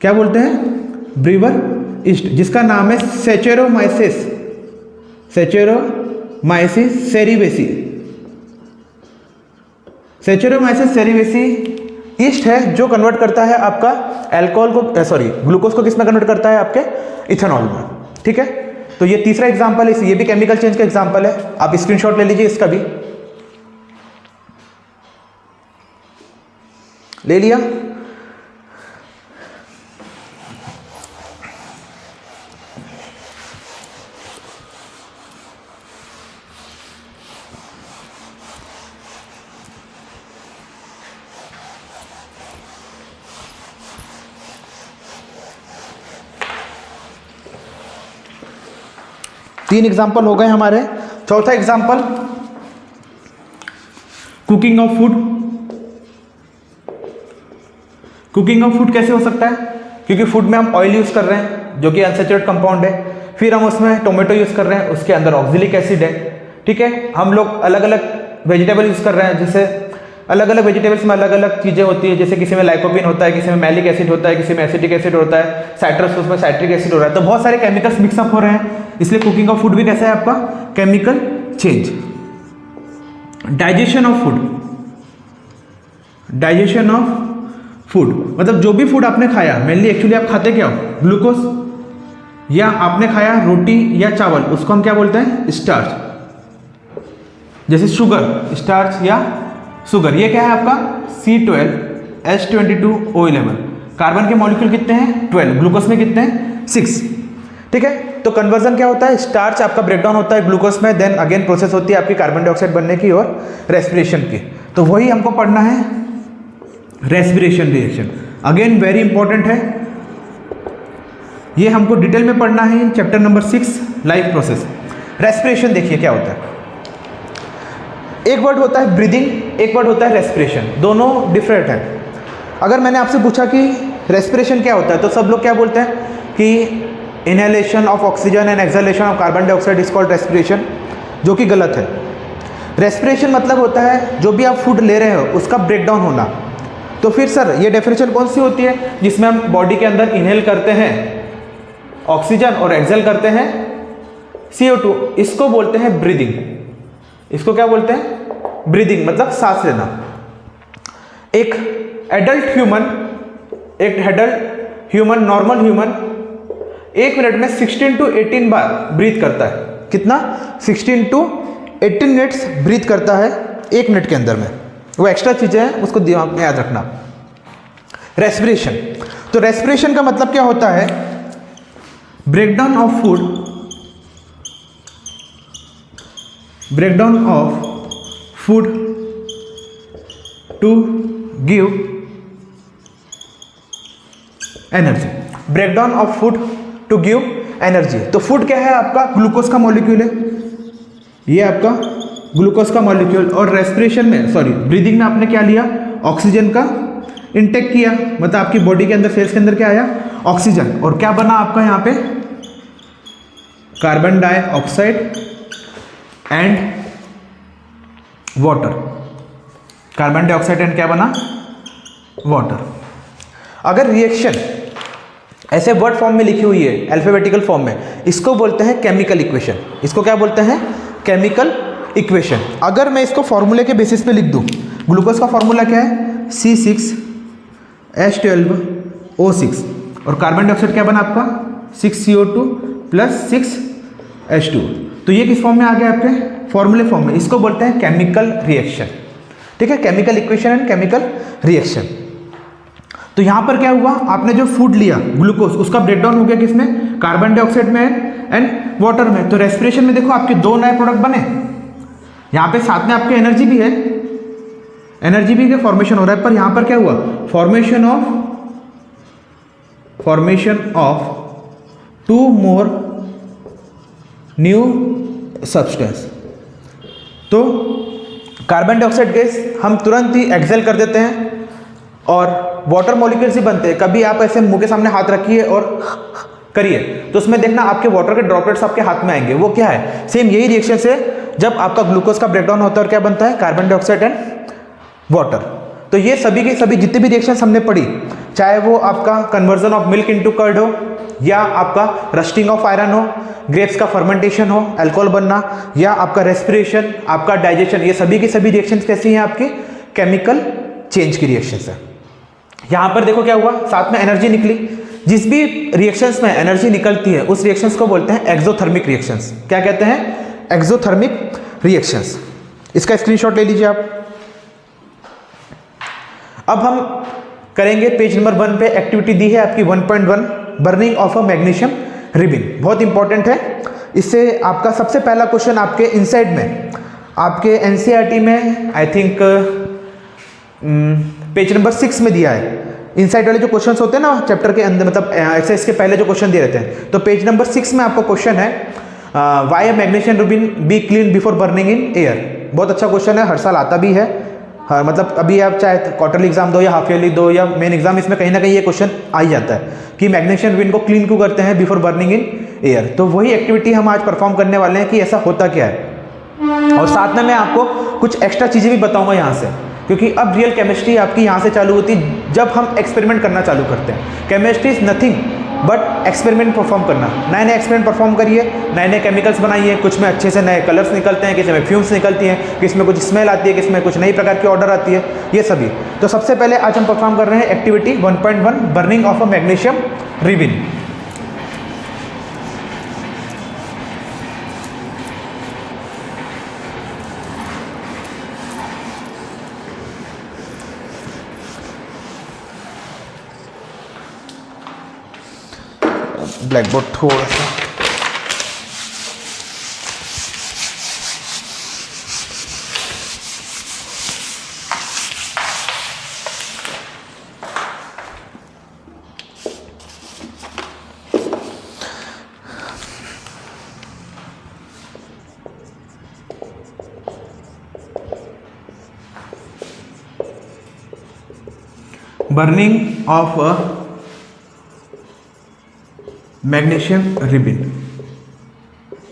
क्या बोलते हैं, ब्रीवर ईस्ट, जिसका नाम है सेचेरोमाइसिस सेरेवेसी। सेचेरोमाइसिस सेरेवेसी ईस्ट है जो कन्वर्ट करता है आपका अल्कोहल को, ग्लूकोज को किस में कन्वर्ट करता है, आपके इथेनॉल में, ठीक है। तो ये तीसरा एग्जांपल है, ये भी केमिकल चेंज का एग्जांपल है। आप स्क्रीनशॉट ले लीजिए, इसका भी ले लिया। 3 एग्जाम्पल हो गए हमारे। चौथा example, cooking of food. Cooking of food कैसे हो सकता है? क्योंकि फूड में हम ऑयल यूज कर रहे हैं जो कि अनसैचुरेटेड कंपाउंड है, फिर हम उसमें टोमेटो यूज कर रहे हैं, उसके अंदर ऑक्जेलिक एसिड है, ठीक है। हम लोग अलग अलग वेजिटेबल यूज कर रहे हैं, जैसे अलग अलग वेजिटेबल्स में अलग अलग चीज़ें होती है, जैसे किसी में लाइकोपिन होता है, किसी में मैलिक एसिड होता है, किसी में एसिटिक एसिड होता है, साइट्रस उसमें साइट्रिक एसिड हो रहा है, तो बहुत सारे केमिकल्स मिक्सअप हो रहे हैं, इसलिए कुकिंग ऑफ फूड भी कैसा है आपका? Chemical change. Digestion of food. Digestion of food मतलब जो भी फूड आपने खाया, मेनली एक्चुअली आप खाते क्या हो? ग्लूकोज, या आपने खाया रोटी या चावल, उसको हम क्या बोलते हैं? स्टार्च। जैसे शुगर, स्टार्च या शुगर, ये क्या है आपका? C12H22O11। कार्बन के मॉलिक्यूल कितने हैं? 12। ग्लूकोज में कितने हैं? 6, ठीक है। तो कन्वर्जन क्या होता है? स्टार्च आपका ब्रेकडाउन होता है ग्लूकोज में, देन अगेन प्रोसेस होती है आपकी कार्बन डाइऑक्साइड बनने की और रेस्पिरेशन की। तो वही हमको पढ़ना है, respiration reaction. Again very important है, ये हमको डिटेल में पढ़ना है in chapter number 6 life process. Respiration देखिए क्या होता है। एक वर्ड होता है ब्रीदिंग, एक वर्ड होता है रेस्पिरेशन, दोनों डिफरेंट हैं। अगर मैंने आपसे पूछा कि रेस्पिरेशन क्या होता है, तो सब लोग क्या बोलते हैं कि inhalation of oxygen and exhalation of carbon dioxide is called respiration, जो कि गलत है। रेस्पिरेशन मतलब होता है जो भी आप फूड ले रहे हो उसका ब्रेकडाउन होना। तो फिर सर ये डेफिनेशन कौन सी होती है? जिसमें हम बॉडी के अंदर इनहेल करते हैं ऑक्सीजन और एक्सहेल करते हैं CO2, इसको बोलते हैं ब्रीदिंग। इसको क्या बोलते हैं? ब्रीदिंग मतलब सांस लेना। एक adult human normal human 1 minute में 16 to 18 बार ब्रीथ करता है। कितना? 16 to 18 मिनट्स ब्रीथ करता है 1 मिनट के अंदर में। वो एक्स्ट्रा चीजें हैं, उसको दिमाग में याद रखना। रेस्पिरेशन, तो रेस्पिरेशन का मतलब क्या होता है? Breakdown of food, breakdown of food to give energy. Breakdown of food to give energy. तो फूड क्या है आपका? ग्लूकोज का मॉलिक्यूल है, ये आपका ग्लूकोज का मॉलिक्यूल। और रेस्पिरेशन में, सॉरी ब्रीदिंग में आपने क्या लिया? ऑक्सीजन का इंटेक किया, मतलब आपकी बॉडी के अंदर, सेल्स के अंदर क्या आया? ऑक्सीजन। और क्या बना आपका यहाँ पे? Carbon dioxide and water. Carbon dioxide and क्या बना? वाटर। अगर रिएक्शन ऐसे वर्ड फॉर्म में लिखी हुई है, अल्फाबेटिकल फॉर्म में, इसको बोलते हैं केमिकल इक्वेशन। इसको क्या बोलते हैं? Chemical equation. अगर मैं इसको फॉर्मूले के बेसिस पे लिख दूं, ग्लूकोज का फॉर्मूला क्या है? C6H12O6। और कार्बन डाइऑक्साइड क्या बना आपका? 6CO2 + 6H2। तो ये किस फॉर्म में आ गया आपके? फॉर्मूले फॉर्म में। इसको बोलते हैं केमिकल रिएक्शन, ठीक है। Chemical equation and chemical reaction. तो यहां पर क्या हुआ? आपने जो फूड लिया ग्लूकोज, उसका ब्रेकडाउन हो गया किसमें? कार्बन डाइऑक्साइड में एंड वाटर में। तो रेस्पिरेशन में देखो आपके 2 नए प्रोडक्ट बने। यहां पे साथ में आपके एनर्जी भी है, एनर्जी भी का फॉर्मेशन हो रहा है। पर यहां पर क्या हुआ? Formation of 2 more new substance. तो कार्बन डाइऑक्साइड गैस हम तुरंत ही एक्सहेल कर देते हैं और वाटर मॉलिक्यूल्स ही बनते हैं। कभी आप ऐसे मुंह के सामने हाथ रखिए और करिए, तो उसमें देखना आपके वाटर के ड्रॉपलेट्स आपके हाथ में आएंगे। वो क्या है? सेम यही रिएक्शन से जब आपका ग्लूकोज का ब्रेकडाउन होता है और क्या बनता है? Carbon dioxide and water. तो ये सभी के सभी जितने भी रिएक्शंस हमने पढ़ी, चाहे वो आपका conversion of milk into curd हो, या आपका रस्टिंग ऑफ आयरन हो, ग्रेप्स का फर्मेंटेशन हो, अल्कोहल बनना, या आपका रेस्पिरेशन, आपका डाइजेशन, ये सभी की सभी रिएक्शंस कैसी हैं? आपकी केमिकल चेंज की रिएक्शंस है। यहां पर देखो क्या हुआ? साथ में एनर्जी निकली। जिस भी रिएक्शंस में एनर्जी निकलती है उस रिएक्शंस को बोलते हैं एक्सोथर्मिक रिएक्शंस। क्या कहते हैं? Exothermic reactions. इसका स्क्रीनशॉट ले लीजिए आप। अब हम करेंगे पेज नंबर 1 पे, एक्टिविटी दी है आपकी 1.1, burning of a magnesium ribbon. बहुत इंपॉर्टेंट है। इससे आपका सबसे पहला क्वेश्चन आपके इनसाइड में, आपके एनसीईआरटी में आई थिंक पेज नंबर 6 में दिया है। इनसाइड वाले जो क्वेश्चंस होते हैं ना चैप्टर के अंदर, मतलब एक्सरसाइज के पहले जो क्वेश्चन दिए रहते हैं, तो पेज नंबर 6 में आपका क्वेश्चन है why magnesium ribbon be clean before burning in air. बहुत अच्छा क्वेश्चन है, हर साल आता भी है। हाँ, मतलब अभी आप चाहे क्वार्टरली एग्जाम दो या हाफ ईयरली दो या मेन एग्जाम, इसमें कहीं ना कहीं ये क्वेश्चन आ ही जाता है कि मैग्नीशियम रिबिन को क्लीन क्यों करते हैं बिफोर बर्निंग इन एयर। तो वही एक्टिविटी हम आज परफॉर्म करने वाले हैं कि ऐसा होता क्या है, और साथ में मैं आपको कुछ एक्स्ट्रा चीज़ें भी बताऊंगा यहाँ से, क्योंकि अब रियल केमिस्ट्री आपकी यहाँ से चालू होती है जब हम एक्सपेरिमेंट करना चालू करते हैं। Chemistry is nothing but experiment perform करना। नए नए एक्सपेरिमेंट परफॉर्म करिए, नए नए केमिकल्स बनाइए, कुछ में अच्छे से नए कलर्स निकलते हैं, किसी में फ्यूम्स निकलती हैं, किसी में कुछ स्मेल आती है, किसी में कुछ नई प्रकार की ऑर्डर आती है, ये सभी। तो सबसे पहले आज हम परफॉर्म कर रहे हैं activity 1.1 burning of a magnesium ribbon. Black board थोड़ा सा burning of a magnesium ribbon.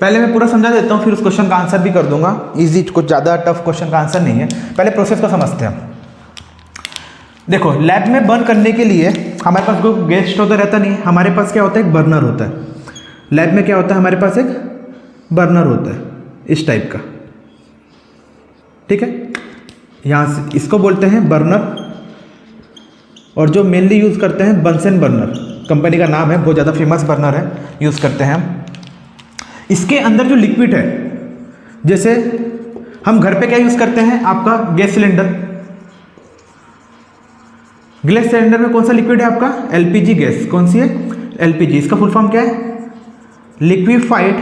पहले मैं पूरा समझा देता हूँ, फिर उस क्वेश्चन का आंसर भी कर दूंगा। इजी, कुछ ज़्यादा टफ क्वेश्चन का आंसर नहीं है। पहले प्रोसेस को समझते हैं। देखो, लैब में बर्न करने के लिए हमारे पास कोई गैस स्टोव तो रहता नहीं, हमारे पास क्या होता है, एक बर्नर होता है। लैब में क्या होता है, हमारे पास एक बर्नर होता है इस टाइप का, ठीक है। यहाँ से इसको बोलते हैं बर्नर, और जो मेनली यूज़ करते हैं बंसन बर्नर, कंपनी का नाम है, बहुत ज़्यादा फेमस बर्नर है, यूज़ करते हैं हम। इसके अंदर जो लिक्विड है, जैसे हम घर पे क्या यूज़ करते हैं, आपका गैस सिलेंडर। गैस सिलेंडर में कौन सा लिक्विड है आपका, एलपीजी गैस। कौन सी है, एलपीजी। इसका फुल फॉर्म क्या है, लिक्विफाइड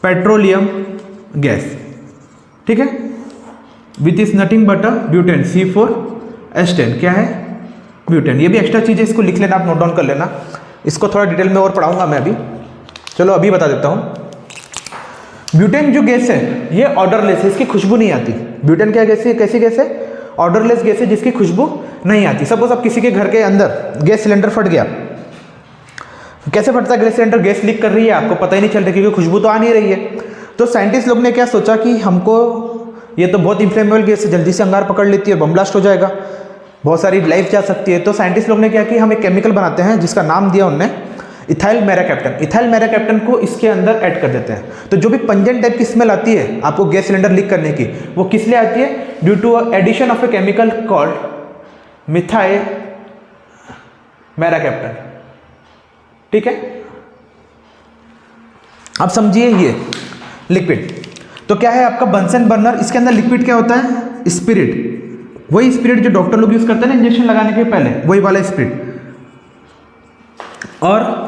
पेट्रोलियम गैस, ठीक है। With is nothing but a butane, C4H10 क्या है, ब्यूटेन। ये भी एक्स्ट्रा चीज़ है, इसको लिख लेना, आप नोट डाउन कर लेना। इसको थोड़ा डिटेल में और पढ़ाऊंगा मैं अभी, चलो अभी बता देता हूँ। ब्यूटेन जो गैस है ये ऑर्डरलेस है, इसकी खुशबू नहीं आती। ब्यूटेन क्या गैस है, कैसी गैस है, ऑर्डरलेस गैस है, जिसकी खुशबू नहीं आती। सपोज अब किसी के घर के अंदर गैस सिलेंडर फट गया, कैसे फटता है गैस सिलेंडर, गैस लीक कर रही है, आपको पता ही नहीं चल रहा क्योंकि खुशबू तो आ नहीं रही है। तो साइंटिस्ट लोग ने क्या सोचा कि हमको ये तो बहुत इन्फ्लेमेबल गैस है, जल्दी से अंगार पकड़ लेती है, बम ब्लास्ट हो जाएगा, बहुत सारी लाइफ जा सकती है। तो साइंटिस्ट लोग ने क्या किया, हम एक केमिकल बनाते हैं जिसका नाम दिया उनने इथाइल मेराकैप्टन। इथाइल मेराकैप्टन को इसके अंदर ऐड कर देते हैं। तो जो भी पंजेंट टाइप की स्मेल आती है आपको गैस सिलेंडर लीक करने की, वो किस लिए आती है, due to addition of a chemical called methyl mercaptan, ठीक है। अब समझिए ये लिक्विड तो क्या है आपका बंसन बर्नर। इसके अंदर लिक्विड क्या होता है, स्पिरिट। वही स्पिरिट जो डॉक्टर लोग यूज करते हैं ना इंजेक्शन लगाने के पहले, वही वाला स्पिरिट। और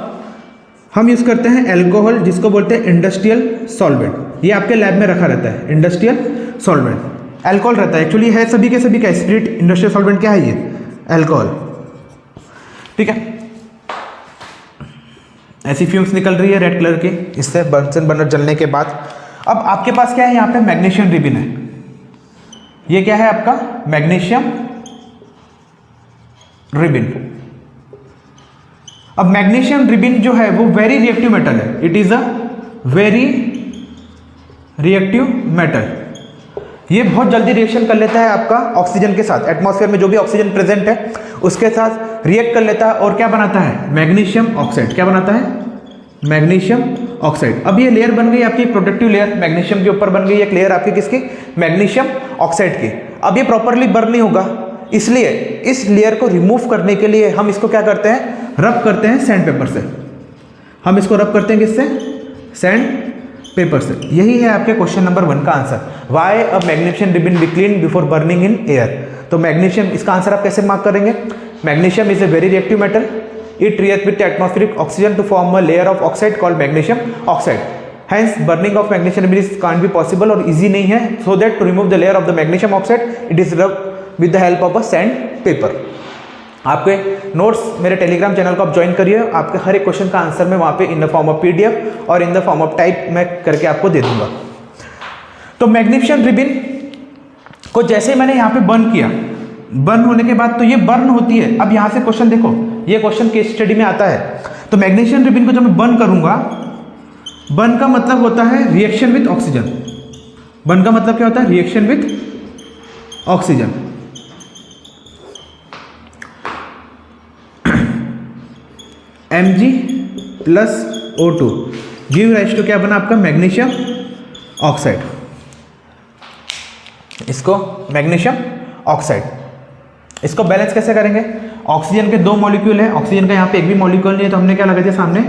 हम यूज करते हैं एल्कोहल, जिसको बोलते हैं इंडस्ट्रियल सॉल्वेंट। ये आपके लैब में रखा रहता है, इंडस्ट्रियल सॉल्वेंट। एल्कोहल रहता है, एक्चुअली है सभी के सभी का स्पिरिट। इंडस्ट्रियल सॉल्वेंट क्या है, ये एल्कोहल, ठीक है। ऐसी फ्यूम्स निकल रही है रेड कलर की, इससे बंसन बर्नर जलने के बाद। अब आपके पास क्या है, यहाँ पे मैग्नीशियम रिबिन है। ये क्या है आपका, मैग्नीशियम रिबिन। अब मैग्नीशियम रिबिन जो है वो वेरी रिएक्टिव मेटल है। It is a very reactive metal. ये बहुत जल्दी रिएक्शन कर लेता है आपका ऑक्सीजन के साथ। एटमॉस्फेयर में जो भी ऑक्सीजन प्रेजेंट है उसके साथ रिएक्ट कर लेता है और क्या बनाता है, मैग्नीशियम ऑक्साइड। क्या बनाता है, मैग्नीशियम ऑक्साइड। अब ये लेयर बन गई आपकी प्रोटेक्टिव लेयर, मैग्नीशियम के ऊपर बन गई एक लेयर आपकी किसकी, मैग्नीशियम ऑक्साइड की। अब ये प्रॉपरली बर्न नहीं होगा, इसलिए इस लेयर को रिमूव करने के लिए हम इसको क्या करते हैं, रब करते हैं सैंड पेपर से। हम इसको रब करते हैं किससे, सैंड पेपर से। यही है आपके क्वेश्चन नंबर 1 का answer. Why a magnesium ribbon be clean before burning in air. तो मैग्नीशियम, इसका आंसर आप कैसे मार्क करेंगे, magnesium is a very reactive metal. It reacts with the atmospheric oxygen to form a layer of oxide called magnesium oxide. Hence, burning of magnesium ribbon can't be possible और easy नहीं है. So that to remove the layer of the magnesium oxide, it is rubbed with the help of a sand paper. आपके notes मेरे Telegram channel को आप join करिए, आपके हर एक क्वेश्चन का आंसर मैं वहाँ पे in the form of PDF और in the form of type मैं करके आपको दे दूंगा। तो मैग्नीफिसेंट रिबन को जैसे मैंने यहाँ पे बर्न किया, बर्न होने के बाद तो ये बर्न होती है। अब यहाँ से क्वेश्चन देखो, ये क्वेश्चन केस स्टडी में आता है। तो मैग्नीफिसेंट रिबन को जब मैं बर्न करूंगा, बर्न का मतलब होता है रिएक्शन विथ ऑक्सीजन। बर्न का मतलब क्या होता है? Reaction with oxygen. Mg plus O2 give rise to क्या बना आपका? Magnesium oxide. इसको मैग्नीशियम ऑक्साइड, इसको बैलेंस कैसे करेंगे? ऑक्सीजन के 2 मॉलिक्यूल है, ऑक्सीजन का यहाँ पे एक भी मॉलिक्यूल नहीं है, तो हमने क्या लगा दिया सामने?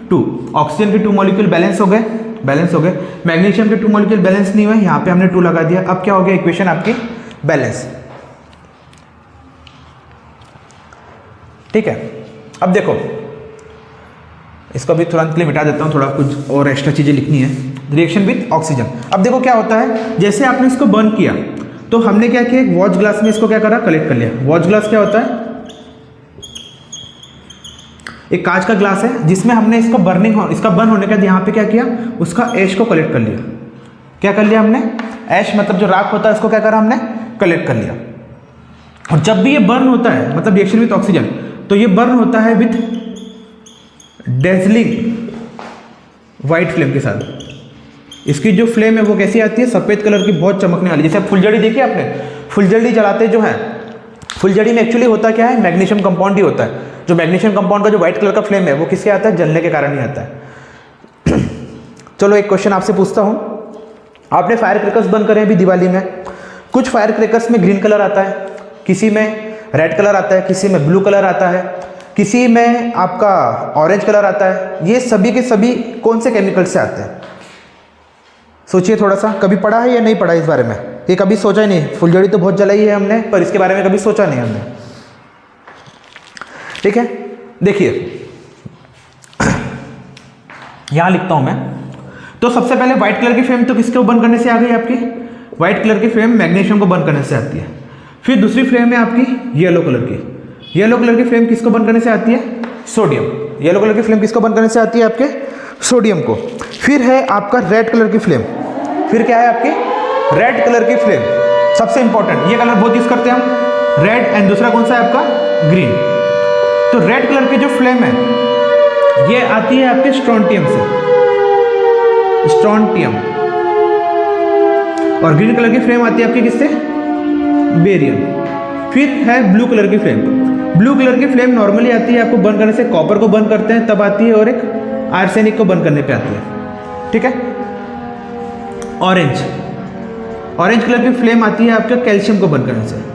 2। ऑक्सीजन के 2 मॉलिक्यूल बैलेंस हो गए, बैलेंस हो गए। मैग्नीशियम के 2 मॉलिक्यूल बैलेंस नहीं हुए, यहाँ पे हमने 2 लगा दिया। अब क्या हो गया? इक्वेशन आपकी बैलेंस। ठीक है, अब देखो इसको भी तुरंत के लिए मिटा देता हूँ, थोड़ा कुछ और एक्स्ट्रा चीज़ें लिखनी है। Reaction with oxygen. अब देखो क्या होता है, जैसे आपने इसको बर्न किया तो हमने क्या किया? एक वॉच ग्लास में इसको क्या करा? कलेक्ट कर लिया। वॉच ग्लास क्या होता है? एक कांच का ग्लास है जिसमें हमने इसको इसका बर्न होने के बाद यहाँ पे क्या किया? उसका ऐश को कलेक्ट कर लिया। क्या कर लिया हमने? ऐश मतलब जो राख होता है उसको क्या करा हमने? कलेक्ट कर लिया। और जब भी ये बर्न होता है, मतलब रिएक्शन विथ ऑक्सीजन, तो ये बर्न होता है विथ डेजलिंग वाइट फ्लेम के साथ। इसकी जो फ्लेम है वो कैसी आती है? सफ़ेद कलर की, बहुत चमकने वाली। जैसे फुलझड़ी देखी आपने? फुलझड़ी जलाते जो है, फुलझड़ी में एक्चुअली होता क्या है? मैग्नीशियम कंपाउंड ही होता है। जो मैग्नीशियम कंपाउंड का जो व्हाइट कलर का फ्लेम है वो किसके आता है? जलने के कारण ही आता है। चलो एक क्वेश्चन आपसे पूछता हूँ। आपने फायर क्रैकर्स बंद करे अभी दिवाली में। कुछ फायर क्रैकर्स में ग्रीन कलर आता है, किसी में रेड कलर आता है, किसी में ब्लू कलर आता है, किसी में आपका ऑरेंज कलर आता है। ये सभी के सभी कौन से केमिकल से आते हैं? सोचिए थोड़ा सा, कभी पढ़ा है या नहीं पढ़ा इस बारे में? ये कभी सोचा ही नहीं। फुलझड़ी तो बहुत जलाई है हमने, पर इसके बारे में कभी सोचा नहीं हमने। ठीक है, देखिए यहां लिखता हूं मैं। तो सबसे पहले व्हाइट कलर की फ्लेम तो किसको बर्न करने से आ गई? आपकी व्हाइट कलर की फ्लेम मैग्नीशियम को बर्न करने से आती है। फिर दूसरी फ्लेम है आपकी येलो कलर की। येलो कलर की फ्लेम किसको बर्न करने से आती है? सोडियम। येलो कलर की फ्लेम किसको बर्न करने से आती है? आपके सोडियम को। फिर है आपका रेड कलर की फ्लेम। फिर क्या है आपकी? रेड कलर की फ्लेम, सबसे इंपॉर्टेंट। ये कलर बहुत यूज करते हैं हम, रेड। एंड दूसरा कौन सा है आपका? ग्रीन। तो रेड कलर की जो फ्लेम है ये आती है आपके स्ट्रोंटियम से, स्ट्रोंटियम। और ग्रीन कलर की फ्लेम आती है आपकी किससे? बेरियम। फिर है ब्लू कलर की फ्लेम। ब्लू कलर की फ्लेम नॉर्मली आती है आपको बर्न करने से, कॉपर को बर्न करते हैं तब आती है, और एक आर्सेनिक को बर्न करने पे आती है। ठीक है। ऑरेंज, ऑरेंज कलर की फ्लेम आती है आपके कैल्शियम को बर्न करने से।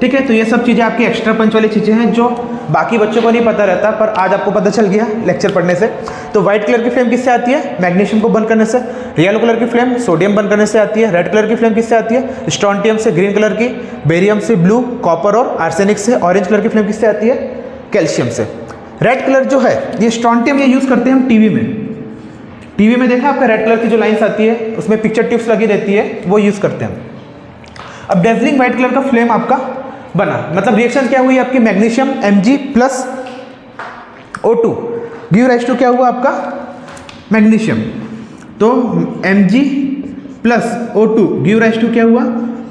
ठीक है, तो ये सब चीज़ें आपकी एक्स्ट्रा पंच वाली चीज़ें हैं जो बाकी बच्चों को नहीं पता रहता, पर आज आपको पता चल गया लेक्चर पढ़ने से। तो व्हाइट कलर की फ्लेम किससे आती है? मैग्नीशियम को बर्न करने से। येलो कलर की फ्लेम सोडियम बर्न करने से आती है। रेड कलर की फ्लेम किससे आती है? स्ट्रोंटियम से। ग्रीन कलर की बेरियम से, ब्लू, कॉपर और आर्सेनिक से। ऑरेंज कलर की फ्लेम किससे आती है? कैल्शियम से। रेड कलर जो है ये स्ट्रोंटियम, ये यूज़ करते हैं हम टीवी में। टीवी में देखा आपका रेड कलर की जो लाइन्स आती है उसमें पिक्चर ट्यूब्स लगी रहती है, वो यूज़ करते हैं हम। अब डेजलिंग व्हाइट कलर का फ्लेम आपका बना, मतलब रिएक्शन क्या हुई आपकी? Magnesium Mg plus O2 give rise to क्या हुआ आपका? मैग्नीशियम। तो Mg plus O2 give rise to क्या हुआ?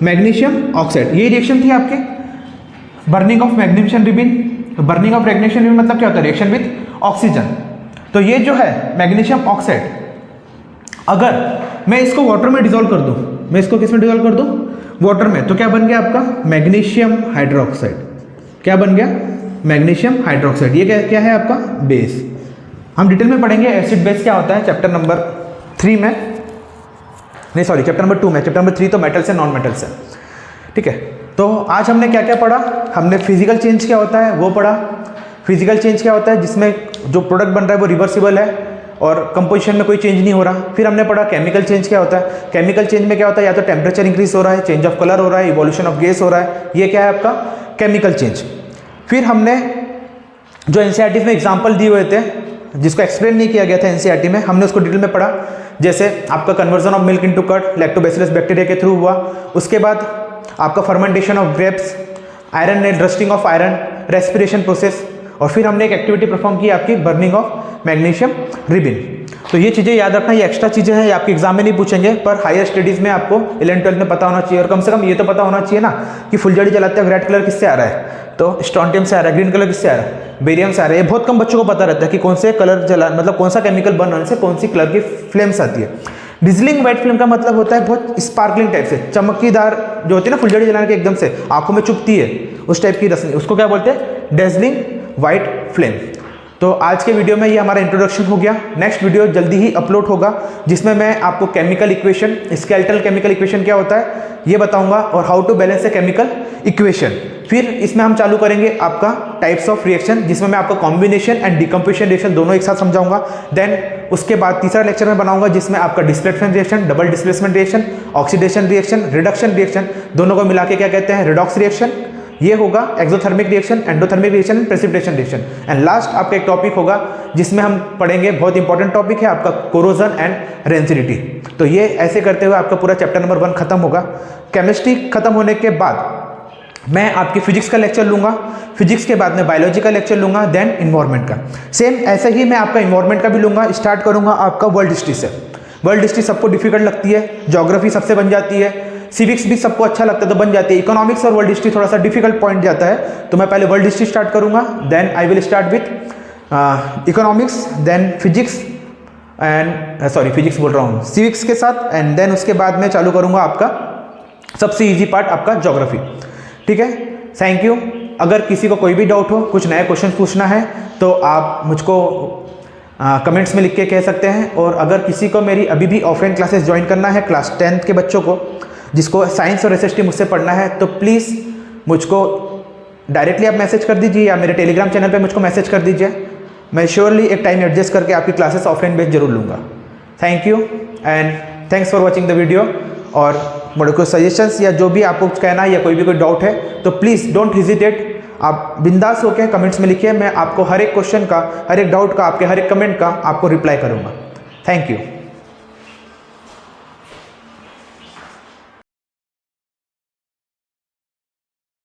Magnesium oxide. ये रिएक्शन थी आपके burning of magnesium ribbon. Burning of magnesium ribbon मतलब क्या होता है? Reaction with oxygen. तो ये जो है मैग्नीशियम ऑक्साइड, अगर मैं इसको वाटर में डिजोल्व कर दूं, मैं इसको किस में डिजोल्व कर दूं? वाटर में, तो क्या बन गया आपका? Magnesium hydroxide. क्या बन गया? Magnesium hydroxide. ये क्या है आपका? बेस। हम डिटेल में पढ़ेंगे एसिड बेस क्या होता है चैप्टर नंबर 3 में, नहीं सॉरी चैप्टर नंबर 2 में। चैप्टर नंबर 3 तो मेटल्स है, नॉन मेटल्स है। ठीक है, तो आज हमने क्या क्या पढ़ा? हमने फिजिकल चेंज क्या होता है वो पढ़ा। फिजिकल चेंज क्या होता है? जिसमें जो प्रोडक्ट बन रहा है वो रिवर्सिबल है और कंपोजिशन में कोई चेंज नहीं हो रहा। फिर हमने पढ़ा केमिकल चेंज क्या होता है। केमिकल चेंज में क्या होता है? या तो टेम्परेचर इंक्रीज हो रहा है, चेंज ऑफ कलर हो रहा है, इवोल्यूशन ऑफ गैस हो रहा है, ये क्या है आपका? Chemical change. फिर हमने जो एनसीईआरटी में एग्जाम्पल दिए हुए थे जिसको एक्सप्लेन नहीं किया गया था एनसीईआरटी में, हमने उसको डिटेल में पढ़ा। जैसे आपका conversion of milk into curd lactobacillus bacteria के थ्रू हुआ। उसके बाद आपका fermentation of grapes, iron net rusting of iron, respiration process, और फिर हमने एक एक्टिविटी परफॉर्म की आपकी बर्निंग ऑफ मैग्नीशियम रिबिन। तो ये चीज़ें याद रखना, ये एक्स्ट्रा चीज़ें हैं, ये आपके एग्जाम में नहीं पूछेंगे, पर हायर स्टडीज़ में आपको 11th-12th में पता होना चाहिए। और कम से कम ये तो पता होना चाहिए ना कि फुलझड़ी जलाते हैं रेड कलर किससे आ रहा है, तो स्ट्रॉन्टियम से आ रहा है, ग्रीन कलर किससे आ रहा है, बेरियम से आ रहा है। ये बहुत कम बच्चों को पता रहता है कि कौन से कलर जला, मतलब कौन सा केमिकल बर्न होने से कौन सी कलर की फ्लेम्स आती है। डिजलिंग वाइट फ्लेम का मतलब होता है बहुत स्पार्कलिंग टाइप से, चमकीदार जो होती है ना फुलझड़ी जलाने के एकदम से आंखों में चुभती है, उस टाइप की रश्मि, उसको क्या बोलते हैं, डेजलिंग वाइट फ्लेम। तो आज के वीडियो में ये हमारा इंट्रोडक्शन हो गया। नेक्स्ट वीडियो जल्दी ही अपलोड होगा जिसमें मैं आपको chemical equation, skeletal chemical equation क्या होता है ये बताऊंगा, और how to balance a chemical equation. फिर इसमें हम चालू करेंगे आपका टाइप्स ऑफ रिएक्शन, जिसमें मैं आपको कॉम्बिनेशन एंड डिकम्पोजिशन रिएक्शन दोनों एक साथ समझाऊंगा। देन उसके बाद तीसरा लेक्चर में बनाऊंगा जिसमें आपका displacement reaction, double displacement reaction, oxidation reaction, reduction reaction, दोनों को मिला के क्या कहते हैं, रिडॉक्स रिएक्शन। ये होगा exothermic reaction, endothermic reaction, precipitation reaction. And last आपका एक टॉपिक होगा जिसमें हम पढ़ेंगे, बहुत इंपॉर्टेंट टॉपिक है आपका, कोरोजन एंड रेंसिडिटी। तो ये ऐसे करते हुए आपका पूरा चैप्टर नंबर 1 खत्म होगा। केमिस्ट्री खत्म होने के बाद मैं आपकी फिजिक्स का लेक्चर लूंगा, फिजिक्स के बाद में बायोलॉजी का लेक्चर लूंगा, देन इन्वायरमेंट का। सेम ऐसे ही मैं आपका इन्वायरमेंट का भी लूंगा। स्टार्ट करूंगा आपका वर्ल्ड हिस्ट्री से। वर्ल्ड हिस्ट्री सबको डिफिकल्ट लगती है, ज्योग्राफी सबसे बन जाती है, सिविक्स भी सबको अच्छा लगता है तो बन जाती है, इकोनॉमिक्स और वर्ल्ड हिस्ट्री थोड़ा सा डिफिकल्ट पॉइंट जाता है। तो मैं पहले वर्ल्ड हिस्ट्री स्टार्ट करूंगा, then I will start with economics, then physics and physics बोल रहा हूँ, सिविक्स के साथ, एंड देन उसके बाद में चालू करूंगा आपका सबसे ईजी पार्ट आपका ज्योग्राफी। ठीक है, थैंक यू। अगर किसी को कोई भी डाउट हो, कुछ नए क्वेश्चन पूछना है तो आप मुझको कमेंट्स में लिख के कह सकते हैं। और अगर किसी को मेरी अभी भी ऑफलाइन क्लासेस ज्वाइन करना है, क्लास 10th के बच्चों को जिसको साइंस और एसएसटी मुझसे पढ़ना है, तो प्लीज़ मुझको डायरेक्टली आप मैसेज कर दीजिए या मेरे टेलीग्राम चैनल पे मुझको मैसेज कर दीजिए। मैं श्योरली एक टाइम एडजस्ट करके आपकी क्लासेस ऑफलाइन बेस जरूर लूँगा। Thank you and thanks for watching the video. और मेरे को सजेशंस या जो भी आपको कहना है या कोई भी कोई डाउट है तो प्लीज़ डोंट हेजिटेट, आप बिंदास होकर कमेंट्स में लिखिए। मैं आपको हर एक क्वेश्चन का, हर एक डाउट का, आपके हर एक कमेंट का आपको रिप्लाई करूँगा। Thank you.